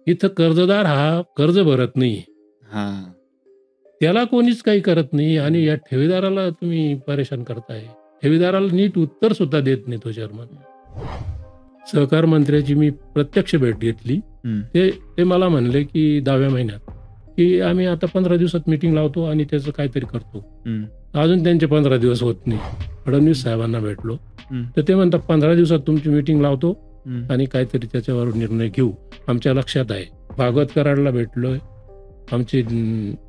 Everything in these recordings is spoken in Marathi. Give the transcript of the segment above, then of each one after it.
इथं कर्जदार हा कर्ज भरत नाही. हां. त्याला कोणीच काही करत नाही आणि या ठेवीदाराला तुम्ही परेशान करताय. ठेवीदाराला नीट उत्तर सुद्धा देत नाही तो चेअरमन. सहकार मंत्र्याची मी प्रत्यक्ष भेट घेतली. हं, ते ते मला म्हणले, की 10व्या महिन्यात, की आम्ही आता 15 दिवसात मीटिंग लावतो आणि त्याचं काहीतरी करतो. हं, अजून त्यांचे 15 दिवस होत नाही. फडणवीस साहेबांना भेटलो. हं, तर ते म्हणतात 15 दिवसात तुमची मीटिंग लावतो हं, आणि काहीतरी त्याच्यावर निर्णय घेऊ. आमच्या लक्षात आहे. भागवत कराडला भेटलोय. आमचे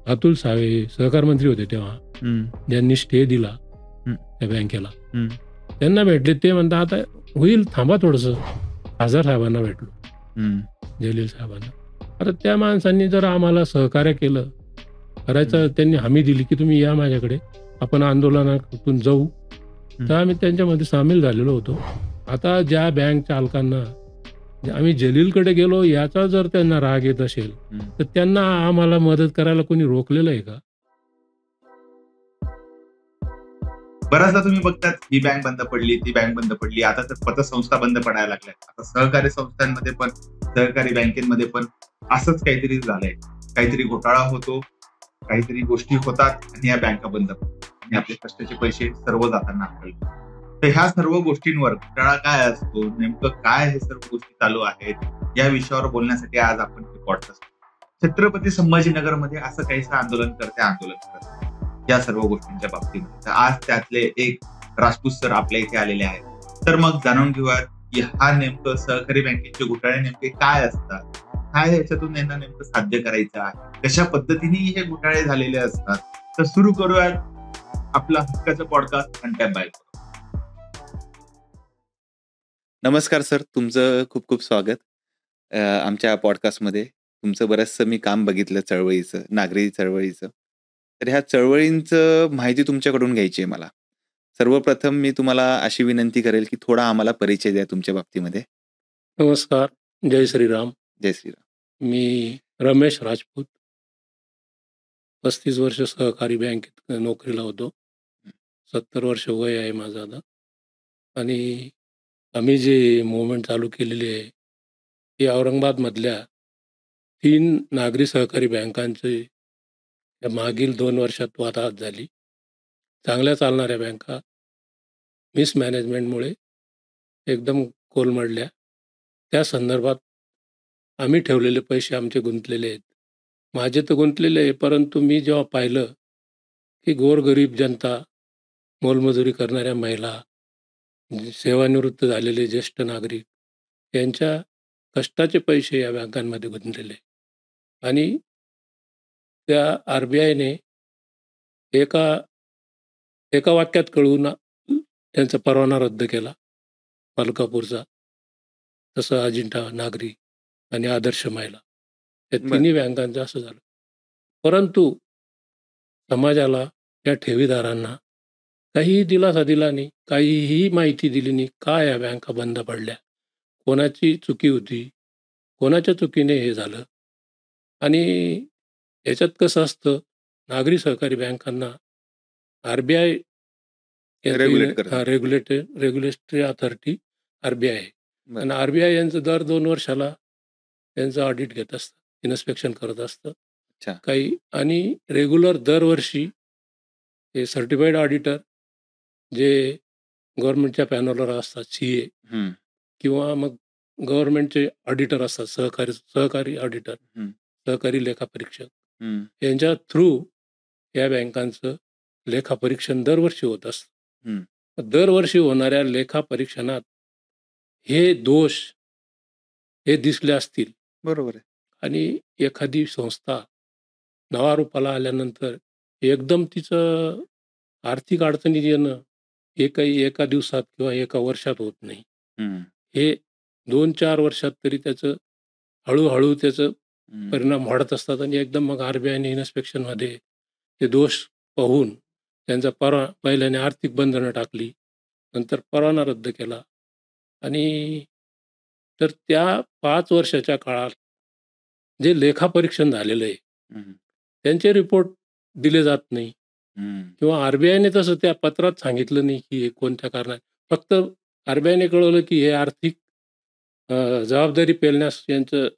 अतुल सावे सहकार मंत्री होते तेव्हा. हं, ज्यांनी स्टे दिला हं, त्या बँकेला. हं, त्यांना भेटले. ते म्हणतात आता होईल थांबा थोडंसं. खासदार साहेबांना भेटलो. हं, जलील साहेबांना. आता त्या माणसांनी जर आम्हाला सहकार्य केलं, करायचं त्यांनी हमी दिली, की तुम्ही या माझ्याकडे. आपण आंदोलनातून जाऊ. हं, तर आम्ही त्यांच्यामध्ये सामील झालेलो होतो. आता ज्या बँक चालकांना आम्ही जलीलकडे गेलो याचा जर त्यांना राग येत असेल, हं. तर त्यांना आम्हाला मदत करायला कोणी रोखलेलं आहे का? बऱ्याचदा तुम्ही बघतात ही बँक बंद पडली, ती बँक बंद पडली. आता तर पतसंस्था बंद पडायला लागल्यात. आता सहकारी संस्थांमध्ये पण, सहकारी बँकेमध्ये पण असंच काहीतरी झालंय. काहीतरी घोटाळा होतो, काहीतरी गोष्टी होतात आणि या बँका बंद पडतात आणि आपले कष्टाचे पैसे सर्व जाताना आपल्याला. तर ह्या सर्व गोष्टींवर घोटाळा काय असतो, नेमकं काय हे सर्व गोष्टी चालू आहेत, या विषयावर बोलण्यासाठी आज आपण हे पॉडकास्ट छत्रपती संभाजीनगरमध्ये असं काहीसं आंदोलन करत या सर्व गोष्टींच्या बाबतीमध्ये. तर आज त्यातले एक राजपूत सर आपल्या इथे आलेले आहेत. तर मग जाणून घेऊयात की हा नेमकं सहकारी बँकेचे घोटाळे नेमके काय असतात, काय याच्यातून यांना नेमकं साध्य करायचं आहे, कशा पद्धतीने हे घोटाळे झालेले असतात. तर सुरू करूयात आपला हक्काचा पॉडकास्ट अनटॅप बाय. नमस्कार सर, तुमचं खूप खूप स्वागत आमच्या पॉडकास्टमध्ये. तुमचं बरचसं मी काम बघितलं चळवळीचं, नागरी चळवळीचं. तर ह्या चळवळींचं माहिती तुमच्याकडून घ्यायची आहे मला. सर्वप्रथम मी तुम्हाला अशी विनंती करेल, की थोडा आम्हाला परिचय द्या तुमच्या बाबतीमध्ये. नमस्कार. जय श्रीराम. जय श्रीराम. मी रमेश राजपूत. 35 वर्ष सहकारी बँकेत नोकरीला होतो. 70 वर्ष वय आहे माझं आता. आणि आम्ही जे मूव्हमेंट चालू केलेली आहे, ती औरंगाबादमधल्या 3 नागरी सहकारी बँकांची या मागील 2 वर्षात वाताहत झाली. चांगल्या चालणाऱ्या बँका मिसमॅनेजमेंटमुळे एकदम कोलमडल्या. त्या संदर्भात आम्ही ठेवलेले पैसे आमचे गुंतलेले आहेत. माझे तर गुंतलेले आहे, परंतु मी जेव्हा पाहिलं, की गोरगरीब जनता, मोलमजुरी करणाऱ्या महिला, सेवानिवृत्त झालेले ज्येष्ठ नागरिक यांच्या कष्टाचे पैसे या बँकांमध्ये गुंतलेले. आणि त्या RBIने एका एका वाक्यात कळवून त्यांचा परवाना रद्द केला मलकापूरचा. तसं अजिंठा नागरी आणि आदर्श महिला या बरं. तिन्ही बँकांचं असं झालं. परंतु समाजाला, या ठेवीदारांना काहीही दिलासा दिला नाही, काहीही माहिती दिली नाही. का या बँका बंद पडल्या? कोणाची चुकी होती? कोणाच्या चुकीने हे झालं? आणि याच्यात कसं असतं, नागरी सहकारी बँकांना RBI रेग्युलेट करतात. रेग्युलेटरी अथॉरिटी RBI आहे. बरं. आणि RBI यांचं दर 2 वर्षाला त्यांचं ऑडिट घेत असतं, इन्स्पेक्शन करत असतं. अच्छा. काही आणि रेग्युलर दरवर्षी हे सर्टिफाईड ऑडिटर जे गव्हर्नमेंटच्या पॅनलवर असतात, CA हं, किंवा मग गव्हर्नमेंटचे ऑडिटर असतात, सहकारी ऑडिटर, हं, सहकारी लेखापरीक्षक, हं, यांच्या थ्रू या बँकांचं लेखापरीक्षण दरवर्षी होत असतं. हं. दरवर्षी होणाऱ्या लेखापरीक्षणात हे दोष हे दिसले असतील बरोबर आहे. आणि एखादी संस्था नावारूपाला आल्यानंतर एकदम तिचं आर्थिक अडचणीत येणं हे काही एका दिवसात किंवा एका वर्षात होत नाही. हं, हे 2-4 वर्षात तरी त्याचं हळूहळू त्याचं हं. परिणाम वाढत असतात आणि एकदम मग RBIने इन्स्पेक्शनमध्ये ते दोष पाहून त्यांचा पहिल्याने आर्थिक बंधनं टाकली, नंतर परवाना रद्द केला. आणि तर त्या 5 वर्षाच्या काळात जे लेखापरीक्षण झालेलं आहे, हं, त्यांचे रिपोर्ट दिले जात नाही हं. किंवा RBIने तसं त्या पत्रात सांगितलं नाही, की हे कोणत्या कारणाने. फक्त RBIने कळवलं, की हे आर्थिक जबाबदारी पेलण्यास यांचं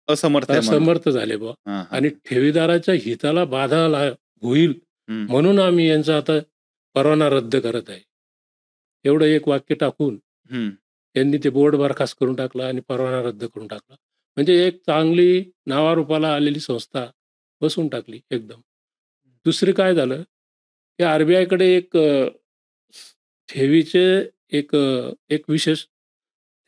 असमर्थ आहे म्हणून. असमर्थ झाले बुवा हां, हां. आणि ठेवीदाराच्या हिताला बाधा होईल हं, म्हणून आम्ही यांचा आता परवाना रद्द करत आहे. एवढं एक वाक्य टाकून हं. त्यांनी ते बोर्ड बरखास्त करून टाकला आणि परवाना रद्द करून टाकला. म्हणजे एक चांगली नावारूपाला आलेली संस्था बसून टाकली एकदम. दुसरे काय झालं, की आर-बी-आयकडे एक ठेवीचे एक विशेष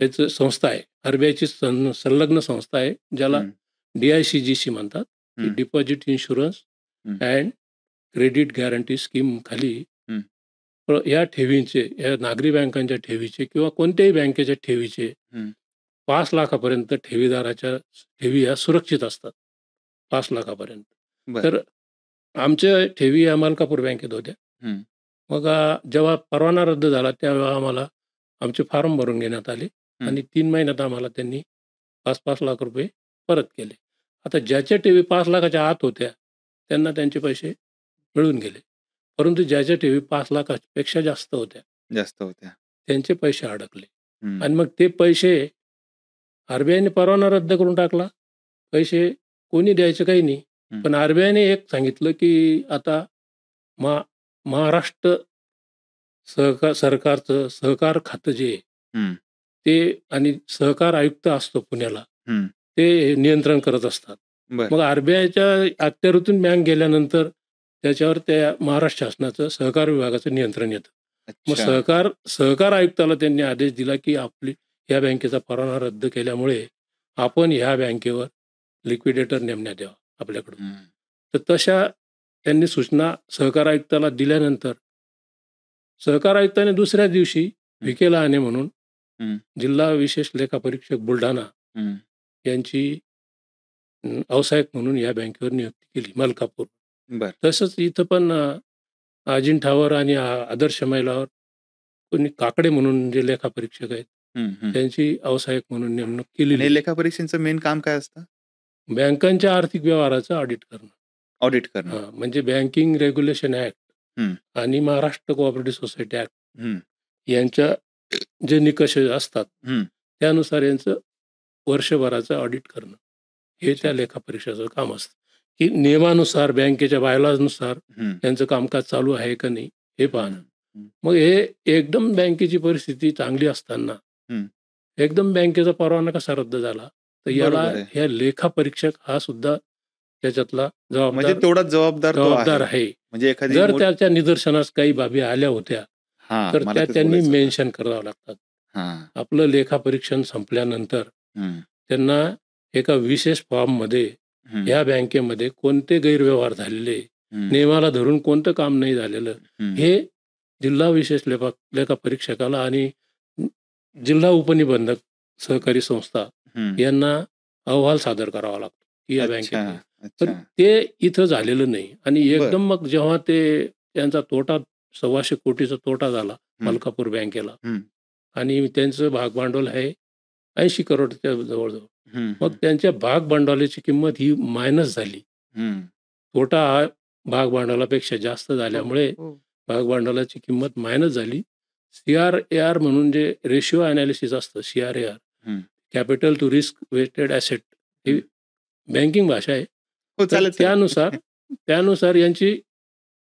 त्याचं संस्था आहे. आर-बी-आयची संलग्न संस्था आहे, ज्याला हं, डी-आय-सी-जी-सी म्हणतात. ती हं. डिपॉझिट इन्शुरन्स हं. अँड क्रेडिट गॅरंटी स्कीम खाली हं. या ठेवींचे, या नागरी बँकांच्या ठेवीचे किंवा कोणत्याही बँकेच्या ठेवीचे हं. 5 लाखापर्यंत ठेवीदाराच्या ठेवी या सुरक्षित असतात. 5 लाखापर्यंत. बरं. तर आमच्या ठेवी या मलकापूर बँकेत होत्या. हं. मग जेव्हा परवाना रद्द झाला त्यावेळेला आम्हाला आमचे फॉर्म भरून घेण्यात आले आणि 3 महिन्यात आम्हाला त्यांनी 5-5 लाख रुपये परत केले. आता ज्याच्या ठेवी 5 लाखाच्या आत होत्या त्यांना त्यांचे पैसे मिळून गेले. परंतु ज्याच्या ठेवी 5 लाखापेक्षा जास्त होत्या जास्त होत्या. त्यांचे पैसे अडकले. हं. आणि मग ते पैसे आर-बी-आयने परवाना रद्द करून टाकला. पैसे कोणी द्यायचं काही नाही. हं. पण आर-बी-आयने एक सांगितलं, की आता महाराष्ट्र सरकारचं सहकार खातं जे आहे, हं. ते आणि सहकार आयुक्त असतो पुण्याला, हं. ते नियंत्रण करत असतात. बरं. मग आर-बी-आयच्या अखत्यारीतून बँक गेल्यानंतर त्याच्यावर त्या महाराष्ट्र शासनाचं सहकार विभागाचं नियंत्रण येतं. मग अच्छा. सहकार आयुक्ताला त्यांनी आदेश दिला, की या बँकेचा परवाना रद्द केल्यामुळे आपण ह्या बँकेवर लिक्विडेटर नेमण्यात यावा आपल्याकडून. हं. तर तशा त्यांनी सूचना सहकार आयुक्ताला दिल्यानंतर सहकार आयुक्ताने दुसऱ्या दिवशी व्ही.के. लहाने म्हणून हं. जिल्हा विशेष लेखापरीक्षक बुलढाणा हं. यांची व्यावसायिक म्हणून या बँकेवर नियुक्ती केली मलकापूर. बरं. तसंच इथं पण अजिंठावर आणि आदर्श महिलावर कोणी काकडे म्हणून जे लेखापरीक्षक आहेत हं, हं. त्यांची व्यावसायिक म्हणून नेमणूक आणि केलेली. लेखापरीक्षेचं मेन काम काय असतं? बँकांच्या आर्थिक व्यवहाराचं ऑडिट करणं. ऑडिट करणं. हां, म्हणजे बँकिंग रेग्युलेशन ॲक्ट हं. आणि महाराष्ट्र कोऑपरेटिव्ह सोसायटी ॲक्ट हं. यांच्या जे निकष असतात हं. त्यानुसार यांचं वर्षभराचं ऑडिट करणं हे अच्छा. त्या लेखापरीक्षेचं काम असतं, की नियमानुसार बँकेच्या बायलॉजनुसार हं. त्यांचं कामकाज चालू आहे का नाही हे पाहणं. हं. मग हे एकदम बँकेची परिस्थिती चांगली असताना हं. एकदम बँकेचा परवाना कसा रद्द झाला, तर याला बरोबर आहे. ह्या लेखापरीक्षक हा सुद्धा त्याच्यातला म्हणजे तेवढाच जबाबदार तो जबाबदार आहे. आहे. म्हणजे एखादी जर त्याच्या निदर्शनास काही बाबी आल्या होत्या हां, तर मला त्या तेच त्यांनी बोलायचं होतं. मेन्शन कराव्या लागतात. हां. आपलं लेखापरीक्षण संपल्यानंतर हं. त्यांना एका विशेष फॉर्ममध्ये हं. या बँकेमध्ये कोणते गैरव्यवहार झालेले, हं. नियमाला धरून कोणतं काम नाही झालेलं, हं. हे जिल्हा विशेष लेखापरीक्षकाला आणि जिल्हा उपनिबंधक सहकारी संस्था हं. यांना अहवाल सादर करावा लागतो की या बँकेत. अच्छा. पण अच्छा. ते इथं झालेलं नाही आणि बरं. एकदम मग जेव्हा त्यांचा तोटा 1,200 कोटीचा तोटा झाला हं. मलकापूर बँकेला हं. आणि त्यांचं भागभांडवल आहे 80 करोडच्या जवळजवळ. हं. मग त्यांच्या भागभांडवलाची किंमत ही मायनस झाली. हं. तोटा हा भागभांडवलापेक्षा जास्त झाल्यामुळे हो. भागभांडवलाची किंमत मायनस झाली. CRAR म्हणून जे रेशिओ ॲनालिसिस असतं CRAR, हं. Capital to risk weighted asset, ही बँकिंग भाषा आहे. हो, तर चालेल. त्यानुसार यांची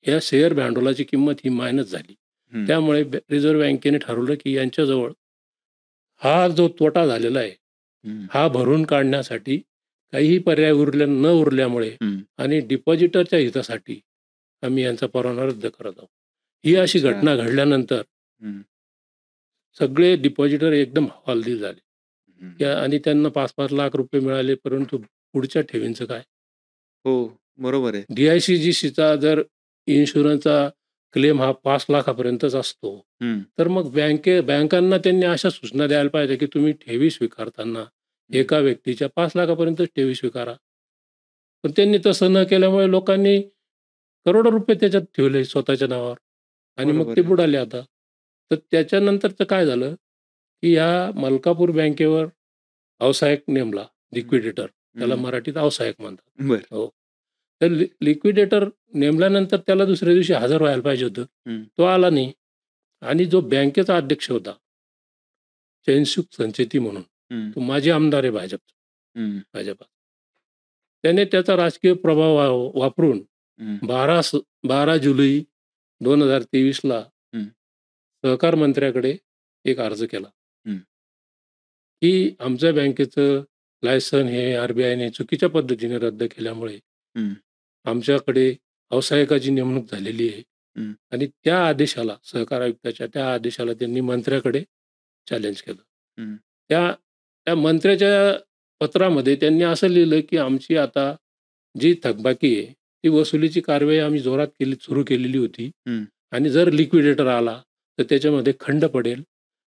या शेअर भांडवलाची किंमत ही मायनस झाली. हं. त्यामुळे रिझर्व्ह बँकेने ठरवलं की यांच्याजवळ हा जो तोटा झालेला आहे हं. हा भरून काढण्यासाठी काहीही पर्याय न उरल्यामुळे हं. आणि डिपॉझिटरच्या हितासाठी आम्ही यांचा परवाना रद्द करत आहोत. ही अशी अच्छा. घटना घडल्यानंतर हं. सगळे डिपॉझिटर एकदम हवालदिल झाले हं. आणि त्यांना 5-5 लाख रुपये मिळाले. परंतु पुढच्या ठेवींचं काय? हो, बरोबर आहे. DICGCचा जर इन्शुरन्सचा क्लेम हा 5 लाखापर्यंतच असतो, हं. तर मग बँकांना त्यांनी अशा सूचना द्यायला पाहिजे की तुम्ही ठेवी स्वीकारताना एका व्यक्तीच्या 5 लाखापर्यंतच ठेवी स्वीकारा. पण त्यांनी तसं न केल्यामुळे लोकांनी करोडो रुपये त्याच्यात ठेवले स्वतःच्या नावावर आणि मग बरोबर ते आहे. बुडाले आता. तर त्याच्यानंतरचं काय झालं की या मलकापूर बँकेवर व्यावसायिक नेमला लिक्विडेटर, त्याला हं. मराठीत व्यावसायिक म्हणतात. बरं. हो. तर लिक्विडेटर नेमल्यानंतर त्याला दुसऱ्या दिवशी हजर व्हायला पाहिजे होतं. हं. तो आला नाही आणि जो बँकेचा अध्यक्ष होता चैनसुख संचेती म्हणून, हं. तो माजी आमदार आहे भाजपचा. हं. भाजपात. त्याने त्याचा राजकीय प्रभाव वापरून हं. 12 जुलै 2023ला हं. सहकार मंत्र्याकडे एक अर्ज केला हं. की आमच्या बँकेचं लायसन हे आरबीआयने चुकीच्या पद्धतीने रद्द केल्यामुळे हं. आमच्याकडे व्यावसायिकाची नेमणूक झालेली आहे. हं. आणि त्या आदेशाला, सहकार आयुक्ताच्या त्या आदेशाला त्यांनी मंत्र्याकडे चॅलेंज केलं. हं. त्या मंत्र्याच्या पत्रामध्ये त्यांनी असं लिहिलं की आमची आता जी थकबाकी आहे ती वसुलीची कारवाई आम्ही जोरात सुरू केलेली होती. हं. आणि जर लिक्विडेटर आला तर त्याच्यामध्ये खंड पडेल,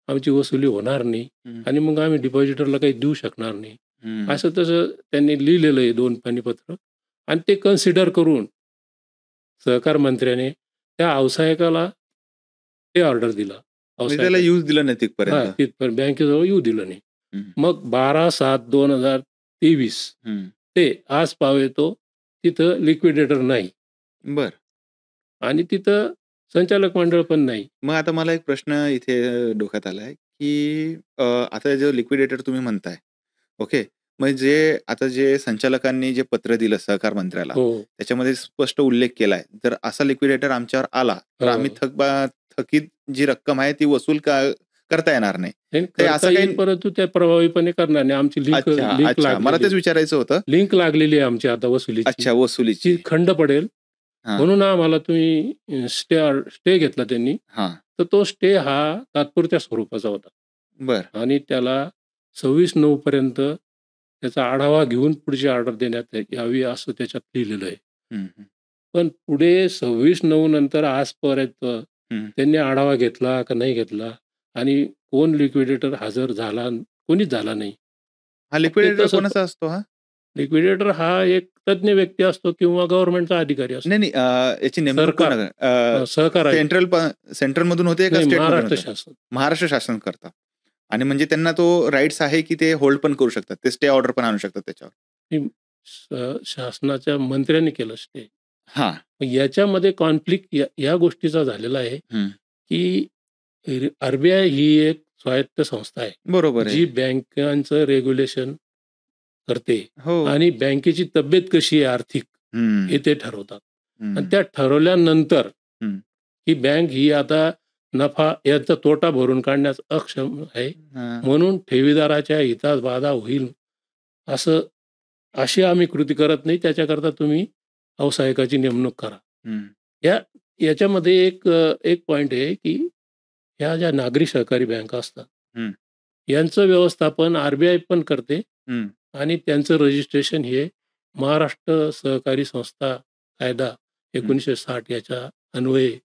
आमची वसुली होणार नाही हं. आणि मग आम्ही डिपॉझिटरला काही देऊ शकणार नाही. हं. असं तसं त्यांनी लिहिलेलं आहे 2 पानी पत्र. आणि ते कन्सिडर करून सहकार मंत्र्याने त्या व्यावसायिकाला ते ऑर्डर दिला. म्हणजे त्याला यूज दिला नाही हां, तिथपर्यंत. तिथपर्यंत बँकेजवळ येऊ दिलं नाही. हं. मग 12/7/2023 हं. ते आज पावेतो तिथं लिक्विडेटर नाही बरं. आणि तिथं संचालक मंडळ पण नाही. मग आता मला एक प्रश्न इथे डोक्यात आलाय, की आता जो लिक्विडेटर तुम्ही म्हणताय, ओके. मग आता जे संचालकांनी जे पत्र दिलं सहकार मंत्र्याला, हो. त्याच्यामध्ये स्पष्ट उल्लेख केलाय, जर असा लिक्विडेटर आमच्यावर आला, तर हो. आम्ही थकीत जी रक्कम आहे ती वसूल करता येणार नाही. नाही, ते करता असं येईल, काही परंतु त्या प्रभावीपणे करणार नाही. आमची लिंक अच्छा. मला तेच विचारायचं होतं. लिंक लागलेली आहे आमची आता वसुलीची. अच्छा, वसुलीची. ती खंड पडेल हां. म्हणून आम्हाला तुम्ही स्टे घेतला त्यांनी. हां. तर तो स्टे हा तात्पुरत्या स्वरूपाचा होता बरं. आणि त्याला 26/9 पर्यंत त्याचा आढावा घेऊन पुढची ऑर्डर देण्यात यावी असं त्याच्यात लिहिलेलं आहे. हं. हं. पण पुढे 26/9 नंतर आजपर्यंत हं. त्यांनी आढावा घेतला का नाही घेतला आणि कोण लिक्विडेटर हजर झाला, कोणीच झाला नाही. हा लिक्विडेटर तसं- कोणाचा असतो हा? लिक्विडेटर हा एक तज्ञ व्यक्ती असतो किंवा गव्हर्नमेंटचा अधिकारी असतो. नाही, याची नेमणूक सरकार. सहकार आहे. सेंट्रल मधून होते का नाही, स्टेट महाराष्ट्र शासन. महाराष्ट्र शासन करता. आणि म्हणजे त्यांना तो राईट्स आहे की ते होल्ड पण करू शकतात, ते स्टे ऑर्डर पण आणू शकतात त्याच्यावर. शासनाच्या मंत्र्यांनी केलं स्टे. हा. याच्यामध्ये कॉन्फ्लिक्ट या गोष्टीचा झालेला आहे हं. की आरबीआय ही एक स्वायत्त संस्था आहे बरोबर आहे. जी बँकांचं रेग्युलेशन करते हो. आणि बँकेची तब्येत कशी आहे आर्थिक हं. हे ते ठरवतात. हं. आणि त्या ठरवल्यानंतर हं. ही बँक ही आता नफा याचा तोटा भरून काढण्यास अक्षम आहे. हां. म्हणून ठेवीदाराच्या हितास बाधा होईल अशी आम्ही कृती करत नाही. त्याच्याकरता तुम्ही व्यावसायिकाची नेमणूक करा. हं. याच्यामध्ये एक पॉइंट आहे की ह्या ज्या नागरी सहकारी बँका असतात हं. यांचं व्यवस्थापन आरबीआय पण करते हं. आणि त्यांचं रजिस्ट्रेशन हे महाराष्ट्र सहकारी संस्था कायदा 1960 याच्या अन्वये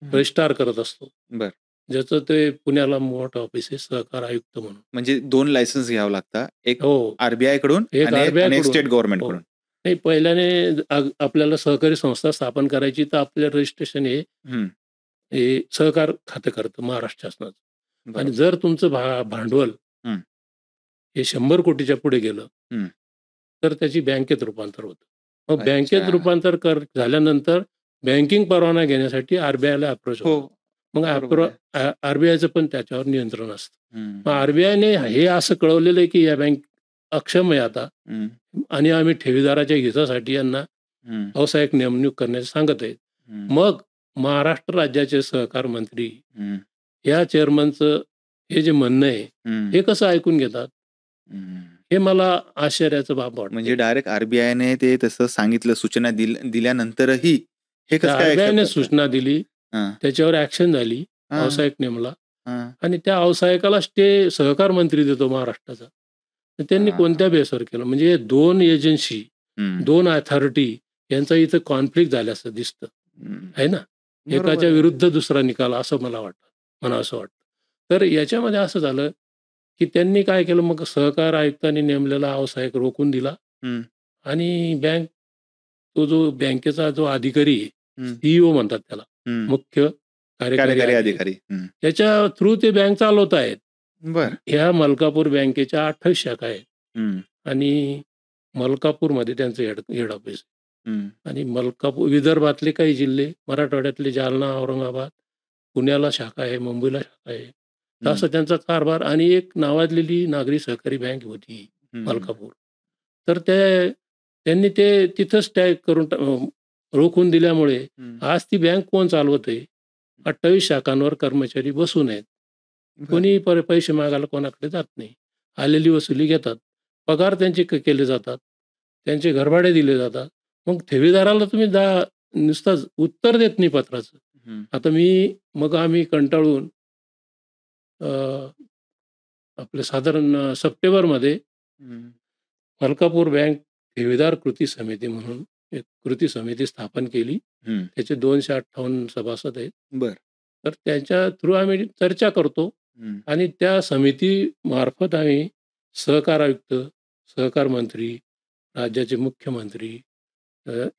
रजिस्ट्रार करत असतो. बरं. ज्याचं ते पुण्याला मोठं ऑफिस आहे, सहकार आयुक्त म्हणून. म्हणजे 2 लायसन्स घ्यावं लागतात, एक हो, आरबीआय कडून एक आणि RBI एक कडून. स्टेट गव्हर्नमेंट हो. कडून. नाही, पहिल्याने आपल्याला सहकारी संस्था स्थापन करायची तर आपलं रजिस्ट्रेशन हं. हे सहकार खातं करतं महाराष्ट्र शासनाचं. बरोबर. आणि जर तुमचं भांडवल हं. हे 100 कोटीच्या पुढे गेलं हं. तर त्याची बँकेत रूपांतर होतं. मग अच्छा. बँकेत रूपांतर झाल्यानंतर बँकिंग परवाना घेण्यासाठी आरबीआयला अप्रोच हो. होतो. मग बरोबर आहे. आरबीआयचं पण त्याच्यावर नियंत्रण असतं. हं. मग आरबीआयने हे असं कळवलेलं आहे की या बँक अक्षम आहे आता हं. आणि आम्ही ठेवीदाराच्या हितासाठी यांना हं. व्यावसायिक नेमणूक करण्याचं सांगत आहेत. हं. मग महाराष्ट्र राज्याचे सहकार मंत्री हं. या चेअरमनचं हे जे म्हणणं आहे हं. हे कसं ऐकून घेतात हं. हे मला आश्चर्याचं बाब वाटतं. म्हणजे डायरेक्ट आरबीआयने ते तसं सांगितलं, सूचना दिल्यानंतरही हे कसं काय आरबीआयने accept करतात? सूचना दिली, हां. त्याच्यावर ऍक्शन झाली, हां. व्यावसायिक नेमला हां. आणि त्या व्यावसायिकाला स्टे सहकार मंत्री देतो महाराष्ट्राचा. तर त्यांनी हां. कोणत्या बेसवर केलं? म्हणजे 2 एजन्सी, हं. 2 अथॉरिटी यांचा इथं कॉन्फ्लिक्ट झाल्याचं दिसतं हं. आहे ना. बरोबर एकाच्या आहे. विरुद्ध दुसरा निकाल असं मला असं वाटतं. तर याच्यामध्ये असं झालं की त्यांनी काय केलं, मग सहकार आयुक्तांनी नेमलेला व्यावसायिक रोखून दिला हं. आणि तो जो बँकेचा जो अधिकारी आहे, हं. सीईओ म्हणतात त्याला, हं. मुख्य कार्यकारी कार्यकारी अधिकारी, अधिकारी. हं. त्याच्या थ्रू ते बँक चालवत आहेत. बरं. ह्या मलकापूर बँकेच्या 28 शाखा आहेत हं. आणि मलकापूरमध्ये त्यांचं हेड ऑफिस हं. आणि विदर्भातले काही जिल्हे, मराठवाड्यातले जालना, औरंगाबाद, पुण्याला शाखा आहे, मुंबईला शाखा आहे. तर असं त्यांचा कारभार. आणि एक नावाजलेली नागरी सहकारी बँक होती हं. मलकापूर. तर ते त्यांनी ते तिथंच टॅग करून रोखून दिल्यामुळे हं. आज ती बँक कोण चालवत आहे? 28 शाखांवर कर्मचारी बसून आहेत. बरं. कोणी पैसे मागायला कोणाकडे जात नाही. आलेली वसुली घेतात. पगार त्यांचे केले जातात. त्यांचे घरभाडे दिले जातात. मग ठेवीदाराला तुम्ही नुसतं उत्तर देत नाही पत्राचं. हं. आता मग आम्ही कंटाळून आपलं साधारण सप्टेंबरमध्ये हं. मलकापूर बँक ठेवीदार कृती समिती म्हणून एक कृती समिती स्थापन केली. हं. त्याचे 258 सभासद आहेत. बरं. तर त्यांच्या थ्रू आम्ही चर्चा करतो हं. आणि त्या समितीमार्फत आम्ही सहकार आयुक्त, सहकार मंत्री, राज्याचे मुख्यमंत्री,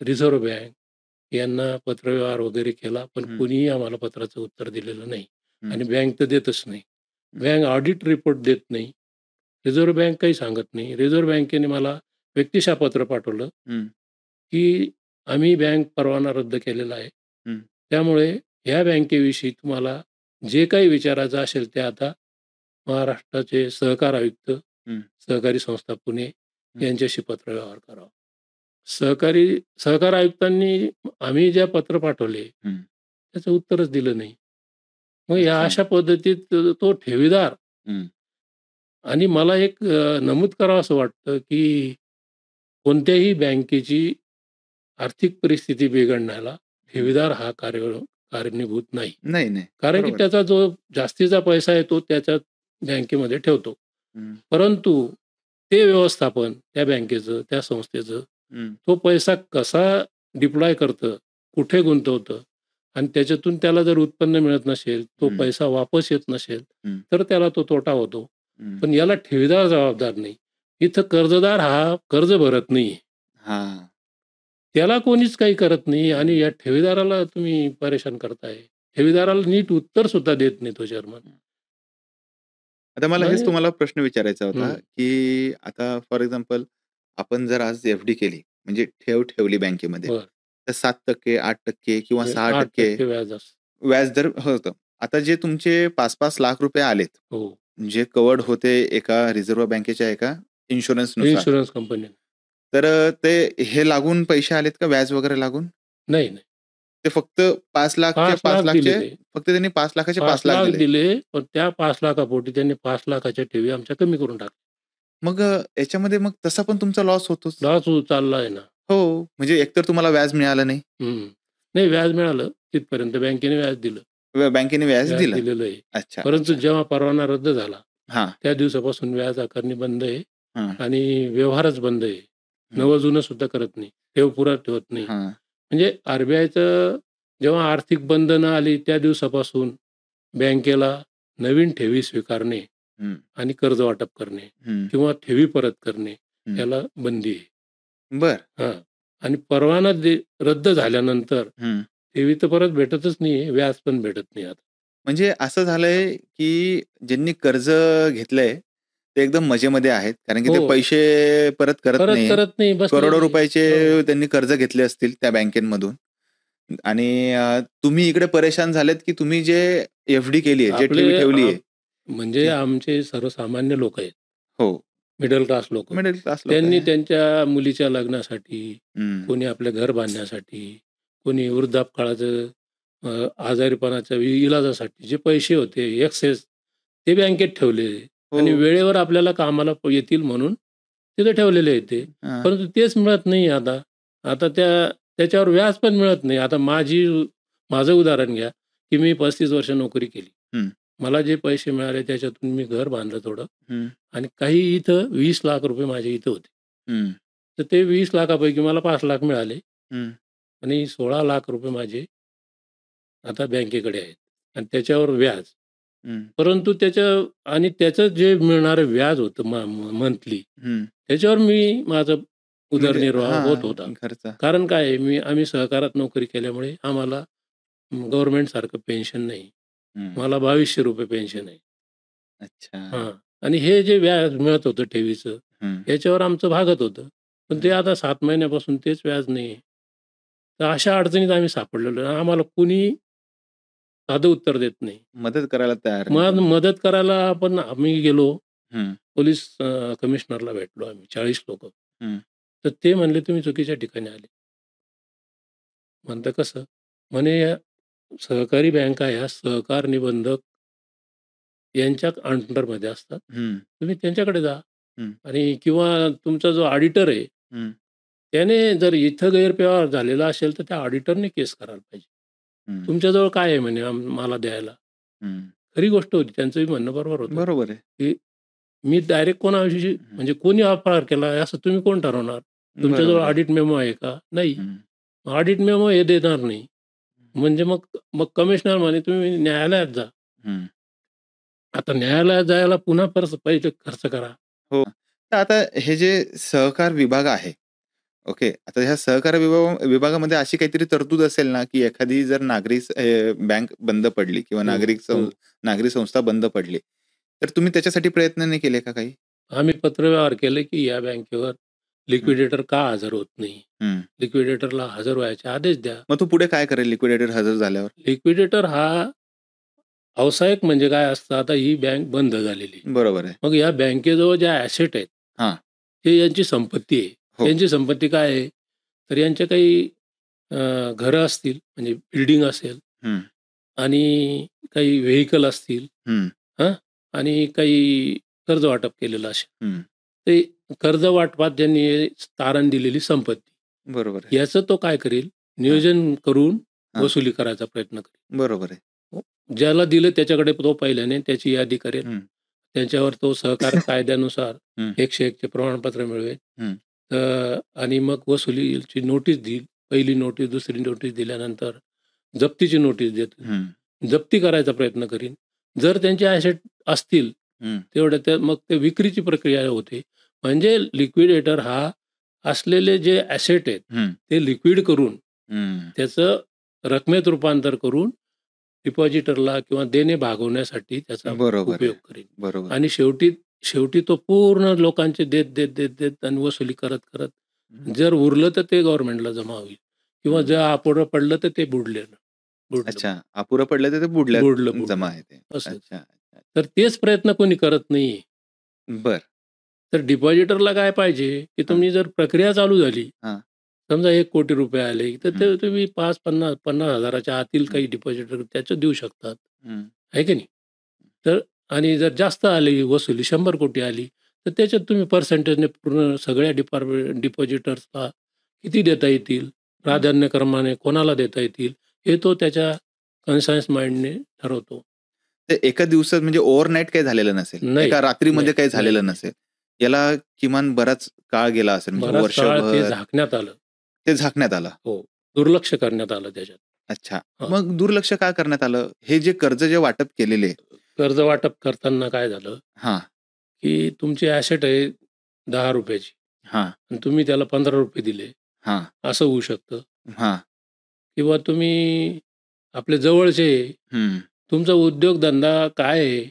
रिझर्व्ह बँक यांना पत्रव्यवहार वगैरे केला, पण हं. कुणीही आम्हाला पत्राचं उत्तर दिलेलं नाही. हं. आणि बँक तर देतच नाही. बँक ऑडिट रिपोर्ट देत नाही. रिझर्व्ह बँक काही सांगत नाही. रिझर्व्ह बँकेने मला व्यक्तिशः पत्र पाठवलं हं. की आम्ही बँक परवाना रद्द केलेला आहे. हं. त्यामुळे ह्या बँकेविषयी तुम्हाला जे काही विचारायचं असेल ते आता महाराष्ट्राचे सहकार आयुक्त, हं. सहकारी संस्था पुणे हं. यांच्याशी पत्रव्यवहार करावा. सहकार आयुक्तांनी आम्ही ज्या पत्र पाठवले हं. त्याचं उत्तरच दिलं नाही. मग या अच्छा. अशा पद्धतीत तो ठेवीदार हं. आणि मला एक नमूद करावं असं वाटतं की कोणत्याही बँकेची आर्थिक परिस्थिती बिघडण्याला ठेवीदार हा कारणीभूत नाही. नाही, नाही. कारण की बरोबर. त्याचा जो जास्तीचा पैसा आहे तो त्याच्या बँकेमध्ये ठेवतो. हं. परंतु ते व्यवस्थापन त्या बँकेचं, त्या संस्थेचं, हं. तो पैसा कसा डिप्लॉय करतं, कुठे गुंतवतं आणि त्याच्यातून त्याला जर उत्पन्न मिळत नसेल, तो हं. पैसा वापस येत नसेल, हं. तर त्याला तो तोटा होतो. हं. पण याला ठेवीदार जबाबदार नाही. इथं कर्जदार हा कर्ज भरत नाही. हां. त्याला कोणीच काही करत नाही आणि या ठेवीदाराला तुम्ही परेशान करताय. ठेवीदाराला नीट उत्तर सुद्धा देत नाही तो चेअरमन. आता मला हेच आणि तुम्हाला प्रश्न विचारायचा होता, हं. की आता फॉर एक्झाम्पल आपण जर आज एफ-डी केली, म्हणजे ठेवली बँकेमध्ये, बरं. तर 7% 8% किंवा 6% 8% व्याज असतं. व्याजदर होतं. आता जे तुमचे 5-5 लाख रुपये आलेत, हो. जे कव्हर्ड होते एका रिझर्व्ह बँकेच्या एका इन्शुरन्सनुसार, इन्शुरन्स कंपनी. तर ते हे लागून पैसे आलेत का व्याज वगैरे लागून? नाही, नाही. ते फक्त 5 लाखचे 5 5 लाख लाखचे दिले ते. फक्त त्यांनी 5 लाखाचे 5 5 लाख लाख दिले. दिले, पण त्या 5 लाखापोटी त्यांनी 5 लाखाच्या ठेवी आमच्या कमी करून टाकल्या. मग याच्यामध्ये मग तसा पण तुमचा लॉस होतोच. लॉस चालला आहे ना. हो, म्हणजे एकतर तुम्हाला व्याज मिळालं नाही. हं. नाही व्याज मिळालं तिथपर्यंत बँकेने व्याज दिलं. बँकेने व्याज व्याज दिलं. दिलेलं आहे. अच्छा, परंतु अच्छा. जेव्हा परवाना रद्द झाला, हां, त्या दिवसापासून व्याज आकारणी बंद आहे हां, आणि व्यवहारच बंद आहे. हं. नवं जुनं सुद्धा करत नाही. ठेव पुरा ठेवत नाही. हां. म्हणजे आरबीआयचं जेव्हा आर्थिक बंधनं आली त्या दिवसापासून बँकेला नवीन ठेवी स्वीकारणे हं, आणि कर्ज वाटप करणे हं, किंवा ठेवी परत करणे हं. याला बंदी आहे. बरं. हां. आणि परवाना रद्द झाल्यानंतर हं. ठेवी तर परत भेटतच नाहीये, व्याज पण भेटत नाही आता. म्हणजे असं झालंय, की ज्यांनी कर्ज घेतलंय, ते एकदम मजेमध्ये आहेत. कारण की ते हो. पैसे परत करत परत नाहीये. करत नाही, बसलेले करोडो आहे. रुपयाचे हो. त्यांनी कर्ज घेतले असतील त्या बँकेमधून आणि तुम्ही इकडे परेशान झालेत, की तुम्ही जे एफ-डी केली आहे, जे आपले ठेवी ठेवली आहे. म्हणजे आमचे सर्वसामान्य लोक आहेत. हो, मिडल क्लास लोक. मिडल क्लास लोक त्यांनी आहे. त्यांच्या मुलीच्या लग्नासाठी, हं, कोणी आपलं घर बांधण्यासाठी, कोणी वृद्धापकाळाचं आजारीपणाच्या इलाजासाठी जे पैसे होते एक्सेस ते बँकेत ठेवले आणि हो. वेळेवर आपल्याला कामाला येतील म्हणून तिथे ठेवलेले आहेत ते. हां, परंतु तेच मिळत नाही आता. आता त्याच्यावर व्याज पण मिळत नाही. आता माझं उदाहरण घ्या, की मी 35 वर्ष नोकरी केली. हं. मला जे पैसे मिळाले त्याच्यातून मी घर बांधलं थोडं हं, आणि काही इथं 20 लाख रुपये माझे इथं होते. हं, तर ते 20 लाखापैकी मला 5 लाख मिळाले हं, आणि 16 लाख रुपये माझे आता बँकेकडे आहेत आणि त्याच्यावर व्याज. हं, परंतु त्याचं जे मिळणारं व्याज होतं मंथली हं. त्याच्यावर माझं म्हणजे उदरनिर्वाह होत हां, होता. घरचा. कारण काय आहे, आम्ही सहकारात नोकरी केल्यामुळे आम्हाला गव्हर्नमेंटसारखं पेन्शन नाही. हं. मला 2200 रुपये पेन्शन आहे. अच्छा. हां. आणि हे जे व्याज मिळत होतं ठेवीचं, हं, याच्यावर आमचं भागत होतं. पण ते हं. आता 7 महिन्यापासून तेच व्याज नाही आहे. तर अशा अडचणीत आम्ही सापडलेलो आहे. आम्हाला कुणी साधं उत्तर देत नाही. मदत करायला तयार नाही मग कोणी. मदत करायला आम्ही गेलो. हं, पोलीस कमिशनरला भेटलो आम्ही 40 लोकं. हं. तर ते म्हणले तुम्ही चुकीच्या ठिकाणी आले. म्हणतं कसं? म्हणे या सहकारी बँका ह्या सहकार निबंधक यांच्या अंडरमध्ये असतात. हं, तुम्ही त्यांच्याकडे जा हं, आणि किंवा तुमचा जो ऑडिटर आहे, हं, त्याने जर इथं गैरव्यवहार झालेला असेल, तर त्या ऑडिटरने केस करायला पाहिजे. हं, तुमच्याजवळ काय आहे म्हणे मला द्यायला? हं. खरी गोष्ट होती. त्यांचंही म्हणणं बरोबर होतं, बरोबर आहे. की मी डायरेक्ट कोणाविषयी हं. म्हणजे कोणी अपराध केला आहे असं तुम्ही कोण ठरवणार? तुमच्याजवळ बरोबर आहे. ऑडिट मेमो आहे का? नाही. हं, ऑडिट मेमो हे देणार नाही. म्हणजे मग मग कमिशनर म्हणे तुम्ही न्यायालयात जा. हं. आता न्यायालयात जायला पुन्हा परत पैसे खर्च करा. हो. तर आता हे जे सहकार विभाग आहे, ओके. आता ह्या सहकार विभागामध्ये अशी काहीतरी तरतूद असेल ना, की एखादी जर बँक बंद पडली किंवा हो, हो. नागरी संस्था बंद पडली, तर तुम्ही त्याच्यासाठी प्रयत्न नाही केले का काही? आम्ही पत्रव्यवहार केले, की या बँकेवर हं, लिक्विडेटर का हजर होत नाही? हं. लिक्विडेटरला हजर व्हायचे आदेश द्या. मग तो पुढे काय करेल लिक्विडेटर हजर झाल्यावर? लिक्विडेटर हा व्यावसायिक म्हणजे काय असतं? आता ही बँक बंद झालेली. बरोबर आहे. मग या बँकेजवळ ज्या ॲसेट आहेत, हां. हे यांची संपत्ती आहे. हो. यांची संपत्ती काय आहे? तर यांचे काही घरं असतील, म्हणजे बिल्डिंग असेल हं, आणि काही व्हेइकल असतील, हं, हां, आणि काही कर्ज वाटप केलेलं असेल. हं. ते कर्ज वाटपात ज्यांनी तारण दिलेली संपत्ती, बरोबर आहे. याचं तो काय करेल? हां, नियोजन करून हां. वसुली करायचा प्रयत्न करेल. बरोबर आहे. ज्याला दिलं त्याच्याकडे तो पहिल्याने त्याची यादी करेल. हं, त्यांच्यावर तो सहकार कायद्यानुसार हं, 101 चे प्रमाणपत्र मिळवेल. हं, आणि मग वसुलीची नोटीस देईल. पहिली नोटीस, दुसरी नोटीस दिल्यानंतर जप्तीची नोटीस देतो. हं, जप्ती करायचा प्रयत्न करीन. जर त्यांचे ॲसेट असतील हं, तेवढ्या त्या मग ते विक्रीची प्रक्रिया होते. म्हणजे लिक्विडेटर हा असलेले जे ॲसेट आहेत हं, ते लिक्विड करून हं. त्याचं रकमेत रूपांतर करून डिपॉझिटरला किंवा देणे भागवण्यासाठी त्याचा बरोबर आहे. उपयोग करेन. बरोबर. आणि शेवटी शेवटी तो पूर्ण लोकांचे देत आणि वसुली करत हं. जर उरलं तर ते गव्हर्नमेंटला जमा होईल किंवा हं. जर अपुरं पडलं तर ते बुडलं. अच्छा. अपुरं पडलं तर ते बुडल्यात जमा आहे ते. असं. अच्छा, अच्छा. तर तेच प्रयत्न कोणी करत नाहीये. बरं. तर डिपॉझिटरला काय पाहिजे, की हां, तुम्ही जर प्रक्रिया चालू झाली, हां. समजा ₹1,00,00,000 आले, तर हं, ते तुम्ही 50,000च्या आतील हं, काही डिपॉझिटर त्याचं देऊ शकतात. हं, आहे की नाही? तर आणि जर जास्त आली वसुली 100 कोटी आली, तर त्याच्यात तुम्ही पर्सेंटेजने पूर्ण सगळ्या डिपॉझिटर्सला किती देता येतील, हं. प्राधान्यक्रमाने कोणाला देता येतील, हे तो त्याच्या कन्सायन्स माइंडने ठरवतो. ते एका दिवसात म्हणजे ओव्हरनाईट काही झालेलं नसेल. नाही, एका रात्रीमध्ये नाही, काही नाही, झालेलं नाही. नसेल. याला किमान बराच काळ गेला असेल म्हणजे बराच काळ ते वर्षभर झाकण्यात आलं. ते झाकण्यात आलं. हो, दुर्लक्ष करण्यात आलं त्याच्यात. अच्छा. हां. मग दुर्लक्ष का करण्यात आलं? हे जे कर्ज जे वाटप केलेले कर्ज वाटप करताना काय झालं, हां, की तुमची ॲसेट आहे ₹10 ची हां, आणि तुम्ही त्याला ₹15 दिले, हां, असं होऊ शकतं. हां. किंवा तुम्ही आपले जवळचे, हं, तुमचा उद्योगधंदा काय आहे?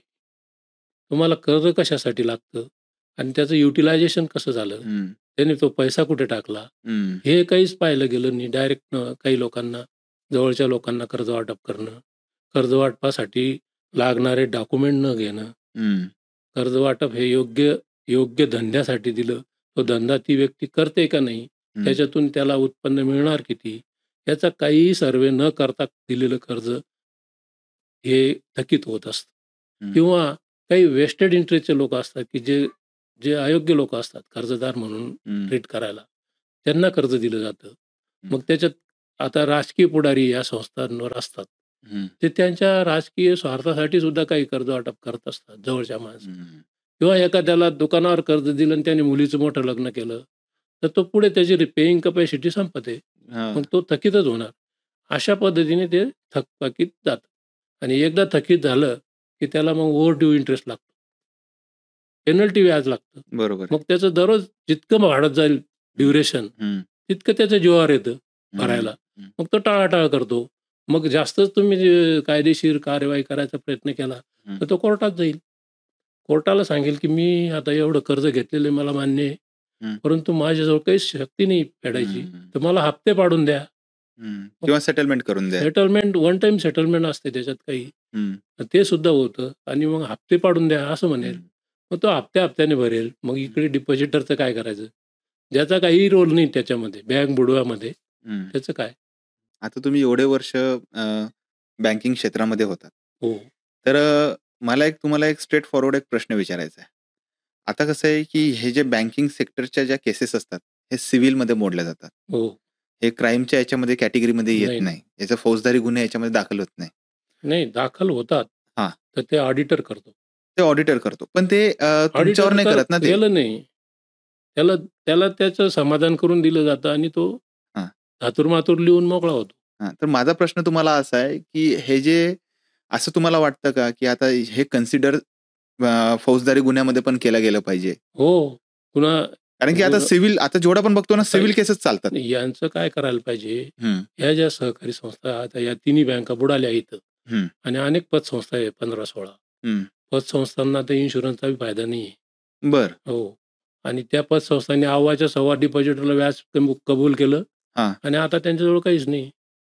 तुम्हाला कर्ज कशासाठी लागतं? आणि त्याचं युटिलायझेशन कसं झालं? हं, त्याने तो पैसा कुठे टाकला? हं, हे काहीच पाहिलं गेलं नाही. डायरेक्ट काही लोकांना, जवळच्या लोकांना कर्ज वाटप करणं, कर्ज वाटपासाठी लागणारे डॉक्युमेंट न घेणं, हं, कर्ज वाटप हे योग्य योग्य धंद्यासाठी दिलं. तो धंदा ती व्यक्ती करते का नाही? हं, त्याच्यातून त्याला उत्पन्न मिळणार किती? याचा काहीही सर्व्हे न करता दिलेलं कर्ज हे थकीत होत असतं. हं, किंवा काही वेस्टेड इंटरेस्टचे लोक असतात, की जे जे अयोग्य लोक असतात कर्जदार म्हणून हं, ट्रीट करायला. त्यांना कर्ज दिलं जातं. हं, मग त्याच्यात आता राजकीय पुढारी या संस्थांवर असतात. हं, ते त्यांच्या राजकीय स्वार्थासाठी सुद्धा काही कर्ज वाटप करत असतात जवळच्या माणसाला. हं. किंवा एखाद्याला दुकानावर कर्ज दिलं आणि त्याने मुलीचं मोठं लग्न केलं, तर तो पुढे त्याची पेइंग कपॅसिटी संपते. हां, मग तो थकीतच होणार. अशा पद्धतीने ते थकबाकीत जातं. आणि एकदा थकीत झालं, की त्याला मग ओव्हर ड्यू इंटरेस्ट लागतो. पेनल्टी व्याज लागतं. बरोबर आहे. मग त्याचं दररोज जितकं वाढत जाईल ड्युरेशन, हं, तितकं त्याचं जीवावर येतं हं, भरायला. हं, मग तो टाळाटाळ करतो. मग जास्तच तुम्ही कायदेशीर कार्यवाही करायचा प्रयत्न केला, हं, तर तो कोर्टात जाईल. कोर्टाला सांगेल, की मी आता एवढं कर्ज घेतलेलं आहे, मला मान्य आहे. हं, परंतु माझ्याजवळ काही शक्ती नाही फेडायची. हं, तर मला हप्ते पाडून द्या. हं. किंवा सेटलमेंट करून द्या. सेटलमेंट वन टाईम सेटलमेंट असते त्याच्यात काही. हं, तर ते सुद्धा होतं आणि मग हप्ते पाडून द्या असं म्हणेल. हं, मग तो हप्त्याने भरेल. मग इकडे डिपॉझिटरचं काय करायचं? ज्याचा काही रोल नाही त्याच्यामध्ये, बँक बुडवामध्ये हं. त्याचं काय? आता तुम्ही एवढे वर्ष बँकिंग क्षेत्रामध्ये होतात. हो, तर मला तुम्हाला एक स्ट्रेट फॉरवर्ड एक प्रश्न विचारायचा आहे. आता कसं आहे, की हे जे बँकिंग सेक्टरच्या ज्या केसेस असतात, हे सिव्हिलमध्ये मोडल्या जातात. हो. हे क्राईमच्या याच्यामध्ये कॅटेगरीमध्ये येत नाही, नाही. याचा फौजदारी गुन्हे याच्यामध्ये दाखल होत नाही. नाही दाखल होतात. हां. तर ते ऑडिटर करतो. ते ऑडिटर करतो. पण ते तुमच्यावर ऑडिटर नाही करत ना ते. केलं नाही. त्याला त्याला त्याचं समाधान करून दिलं जातं आणि तो हां. धातूर-मातूर लिहून मोकळा होतो. हां. तर माझा प्रश्न तुम्हाला असा आहे, की हे जे असं तुम्हाला वाटतं का, की आता हे कन्सिडर फौजदारी गुन्ह्यामध्ये पण केलं गेलं पाहिजे? हो. पुन्हा कारण की आता सिव्हिल आता जेवढा पण बघतो ना सिव्हिल केसेस चालतात. यांचं काय करायला पाहिजे, हं, ह्या ज्या सहकारी संस्था आता या तिन्ही बँका बुडाल्या इथं हं, आणि अनेक पतसंस्था आहे 15-16. हं. पतसंस्थांना तर इन्शुरन्सचा बी फायदा नाही आहे. बरं. हो. आणि त्या पतसंस्थांनी अव्वाच्या सव्वा डिपॉझिटला व्याज कबूल केलं हां. आणि आता त्यांच्याजवळ काहीच नाही.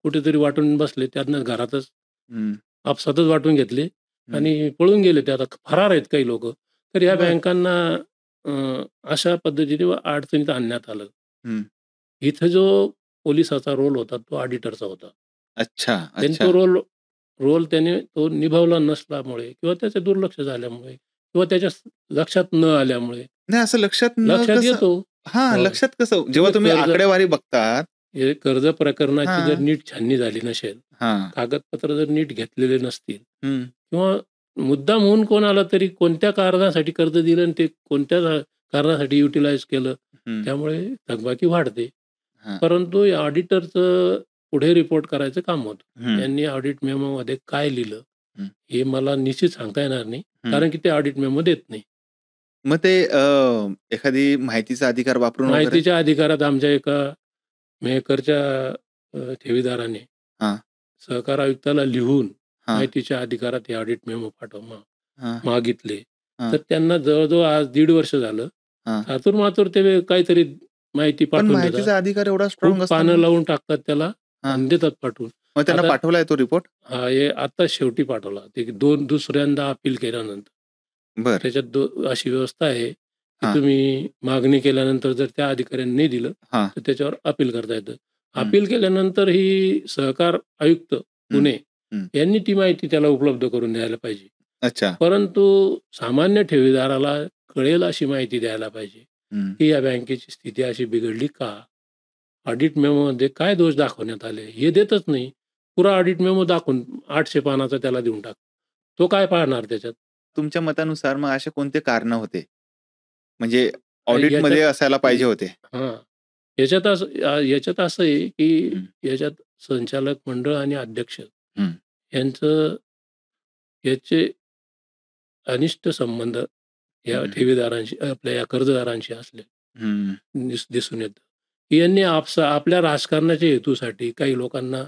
कुठेतरी वाटून बसले. त्यांना घरातच हं, आपसातच वाटून घेतले हं. आणि पळून गेले ते. आता फरार आहेत काही लोकं. तर ह्या बरं. बँकांना अशा पद्धतीने अडचणीत आणण्यात आलं. हं. इथं जो पोलिसाचा रोल होता तो ऑडिटरचा होता. अच्छा, त्यांनी अच्छा. तो रोल त्याने तो निभावला नसल्यामुळे किंवा त्याचं दुर्लक्ष झाल्यामुळे किंवा त्याच्या लक्षात न आल्यामुळे नाही असं लक्षात लक्षात कसं येतो. हां, हो. लक्षात कसं? जेव्हा तुम्ही कर्ज आकडेवारी बघतात हे कर्ज प्रकरणाची जर हां, नीट छाननी झाली नसेल, हां. कागदपत्र जर नीट घेतलेले नसतील हं, किंवा मुद्दाम होऊन कोण आला तरी कोणत्या कारणासाठी कर्ज दिलं आणि ते कोणत्या कारणासाठी युटिलाइज केलं, हं. त्यामुळे थकबाकी वाढते. हां. परंतु या ऑडिटरचं पुढे रिपोर्ट करायचं काम होतं. हं, त्यांनी ऑडिट मेमोमध्ये काय लिहिलं, हं, हे मला निश्चित सांगता येणार नाही. हं. कारण की ते ऑडिट मेमो देत नाही. मग ते एखादी माहितीचा अधिकार वापरून वगैरे? माहितीच्या अधिकारात आमच्या एका मेहकरच्या ठेवीदाराने हां, सहकार आयुक्ताला लिहून हां, माहितीच्या अधिकारात हे ऑडिट मेमो हां, मागितले. हां, तर त्यांना जवळ-जवळ आज 1.5 वर्ष झालं. हां. थातूर-मातूर ते काहीतरी माहिती पण पाठवून देतात. माहितीचा अधिकार एवढा स्ट्राँग खूप पानं असताना? लावून टाकतात त्याला हां. आणि देतात पाठवून. मग त्यांना आता पाठवलाय तो रिपोर्ट? हे आता शेवटी पाठवला. ते दुसऱ्यांदा अपील केल्यानंतर. बरं. त्याच्यात अशी व्यवस्था आहे, की हां, तुम्ही मागणी केल्यानंतर जर त्या अधिकाऱ्यांनी नाही दिलं, हां. तर त्याच्यावर अपील करता येतं. हं, अपील केल्यानंतर ही सहकार आयुक्त हं, पुणे हं. यांनी ती माहिती त्याला उपलब्ध करून द्यायला पाहिजे. अच्छा. परंतु सामान्य ठेवीदाराला कळेल अशी माहिती द्यायला पाहिजे, हं, की या बँकेची स्थिती अशी बिघडली का? ऑडिट मेमोमध्ये काय दोष दाखवण्यात आले? हे देतच नाही. पुरा ऑडिट मेमो दाखवून 800 पानाचा त्याला देऊन टाक. तो काय पाहणार त्याच्यात? तुमच्या मतानुसार मग असे कोणते कारणं होते? म्हणजे याच्यात ऑडिटमध्ये असायला पाहिजे होते? हां. याच्यात असं आहे, की हं, याच्यात संचालक मंडळ आणि अध्यक्ष हं, यांचं याचे अनिष्ट संबंध या हं, ठेवीदारांशी आपल्या या कर्जदारांशी असले हं, दिसून येतं. की यांनी आपल्या राजकारणाच्या हेतूसाठी काही लोकांना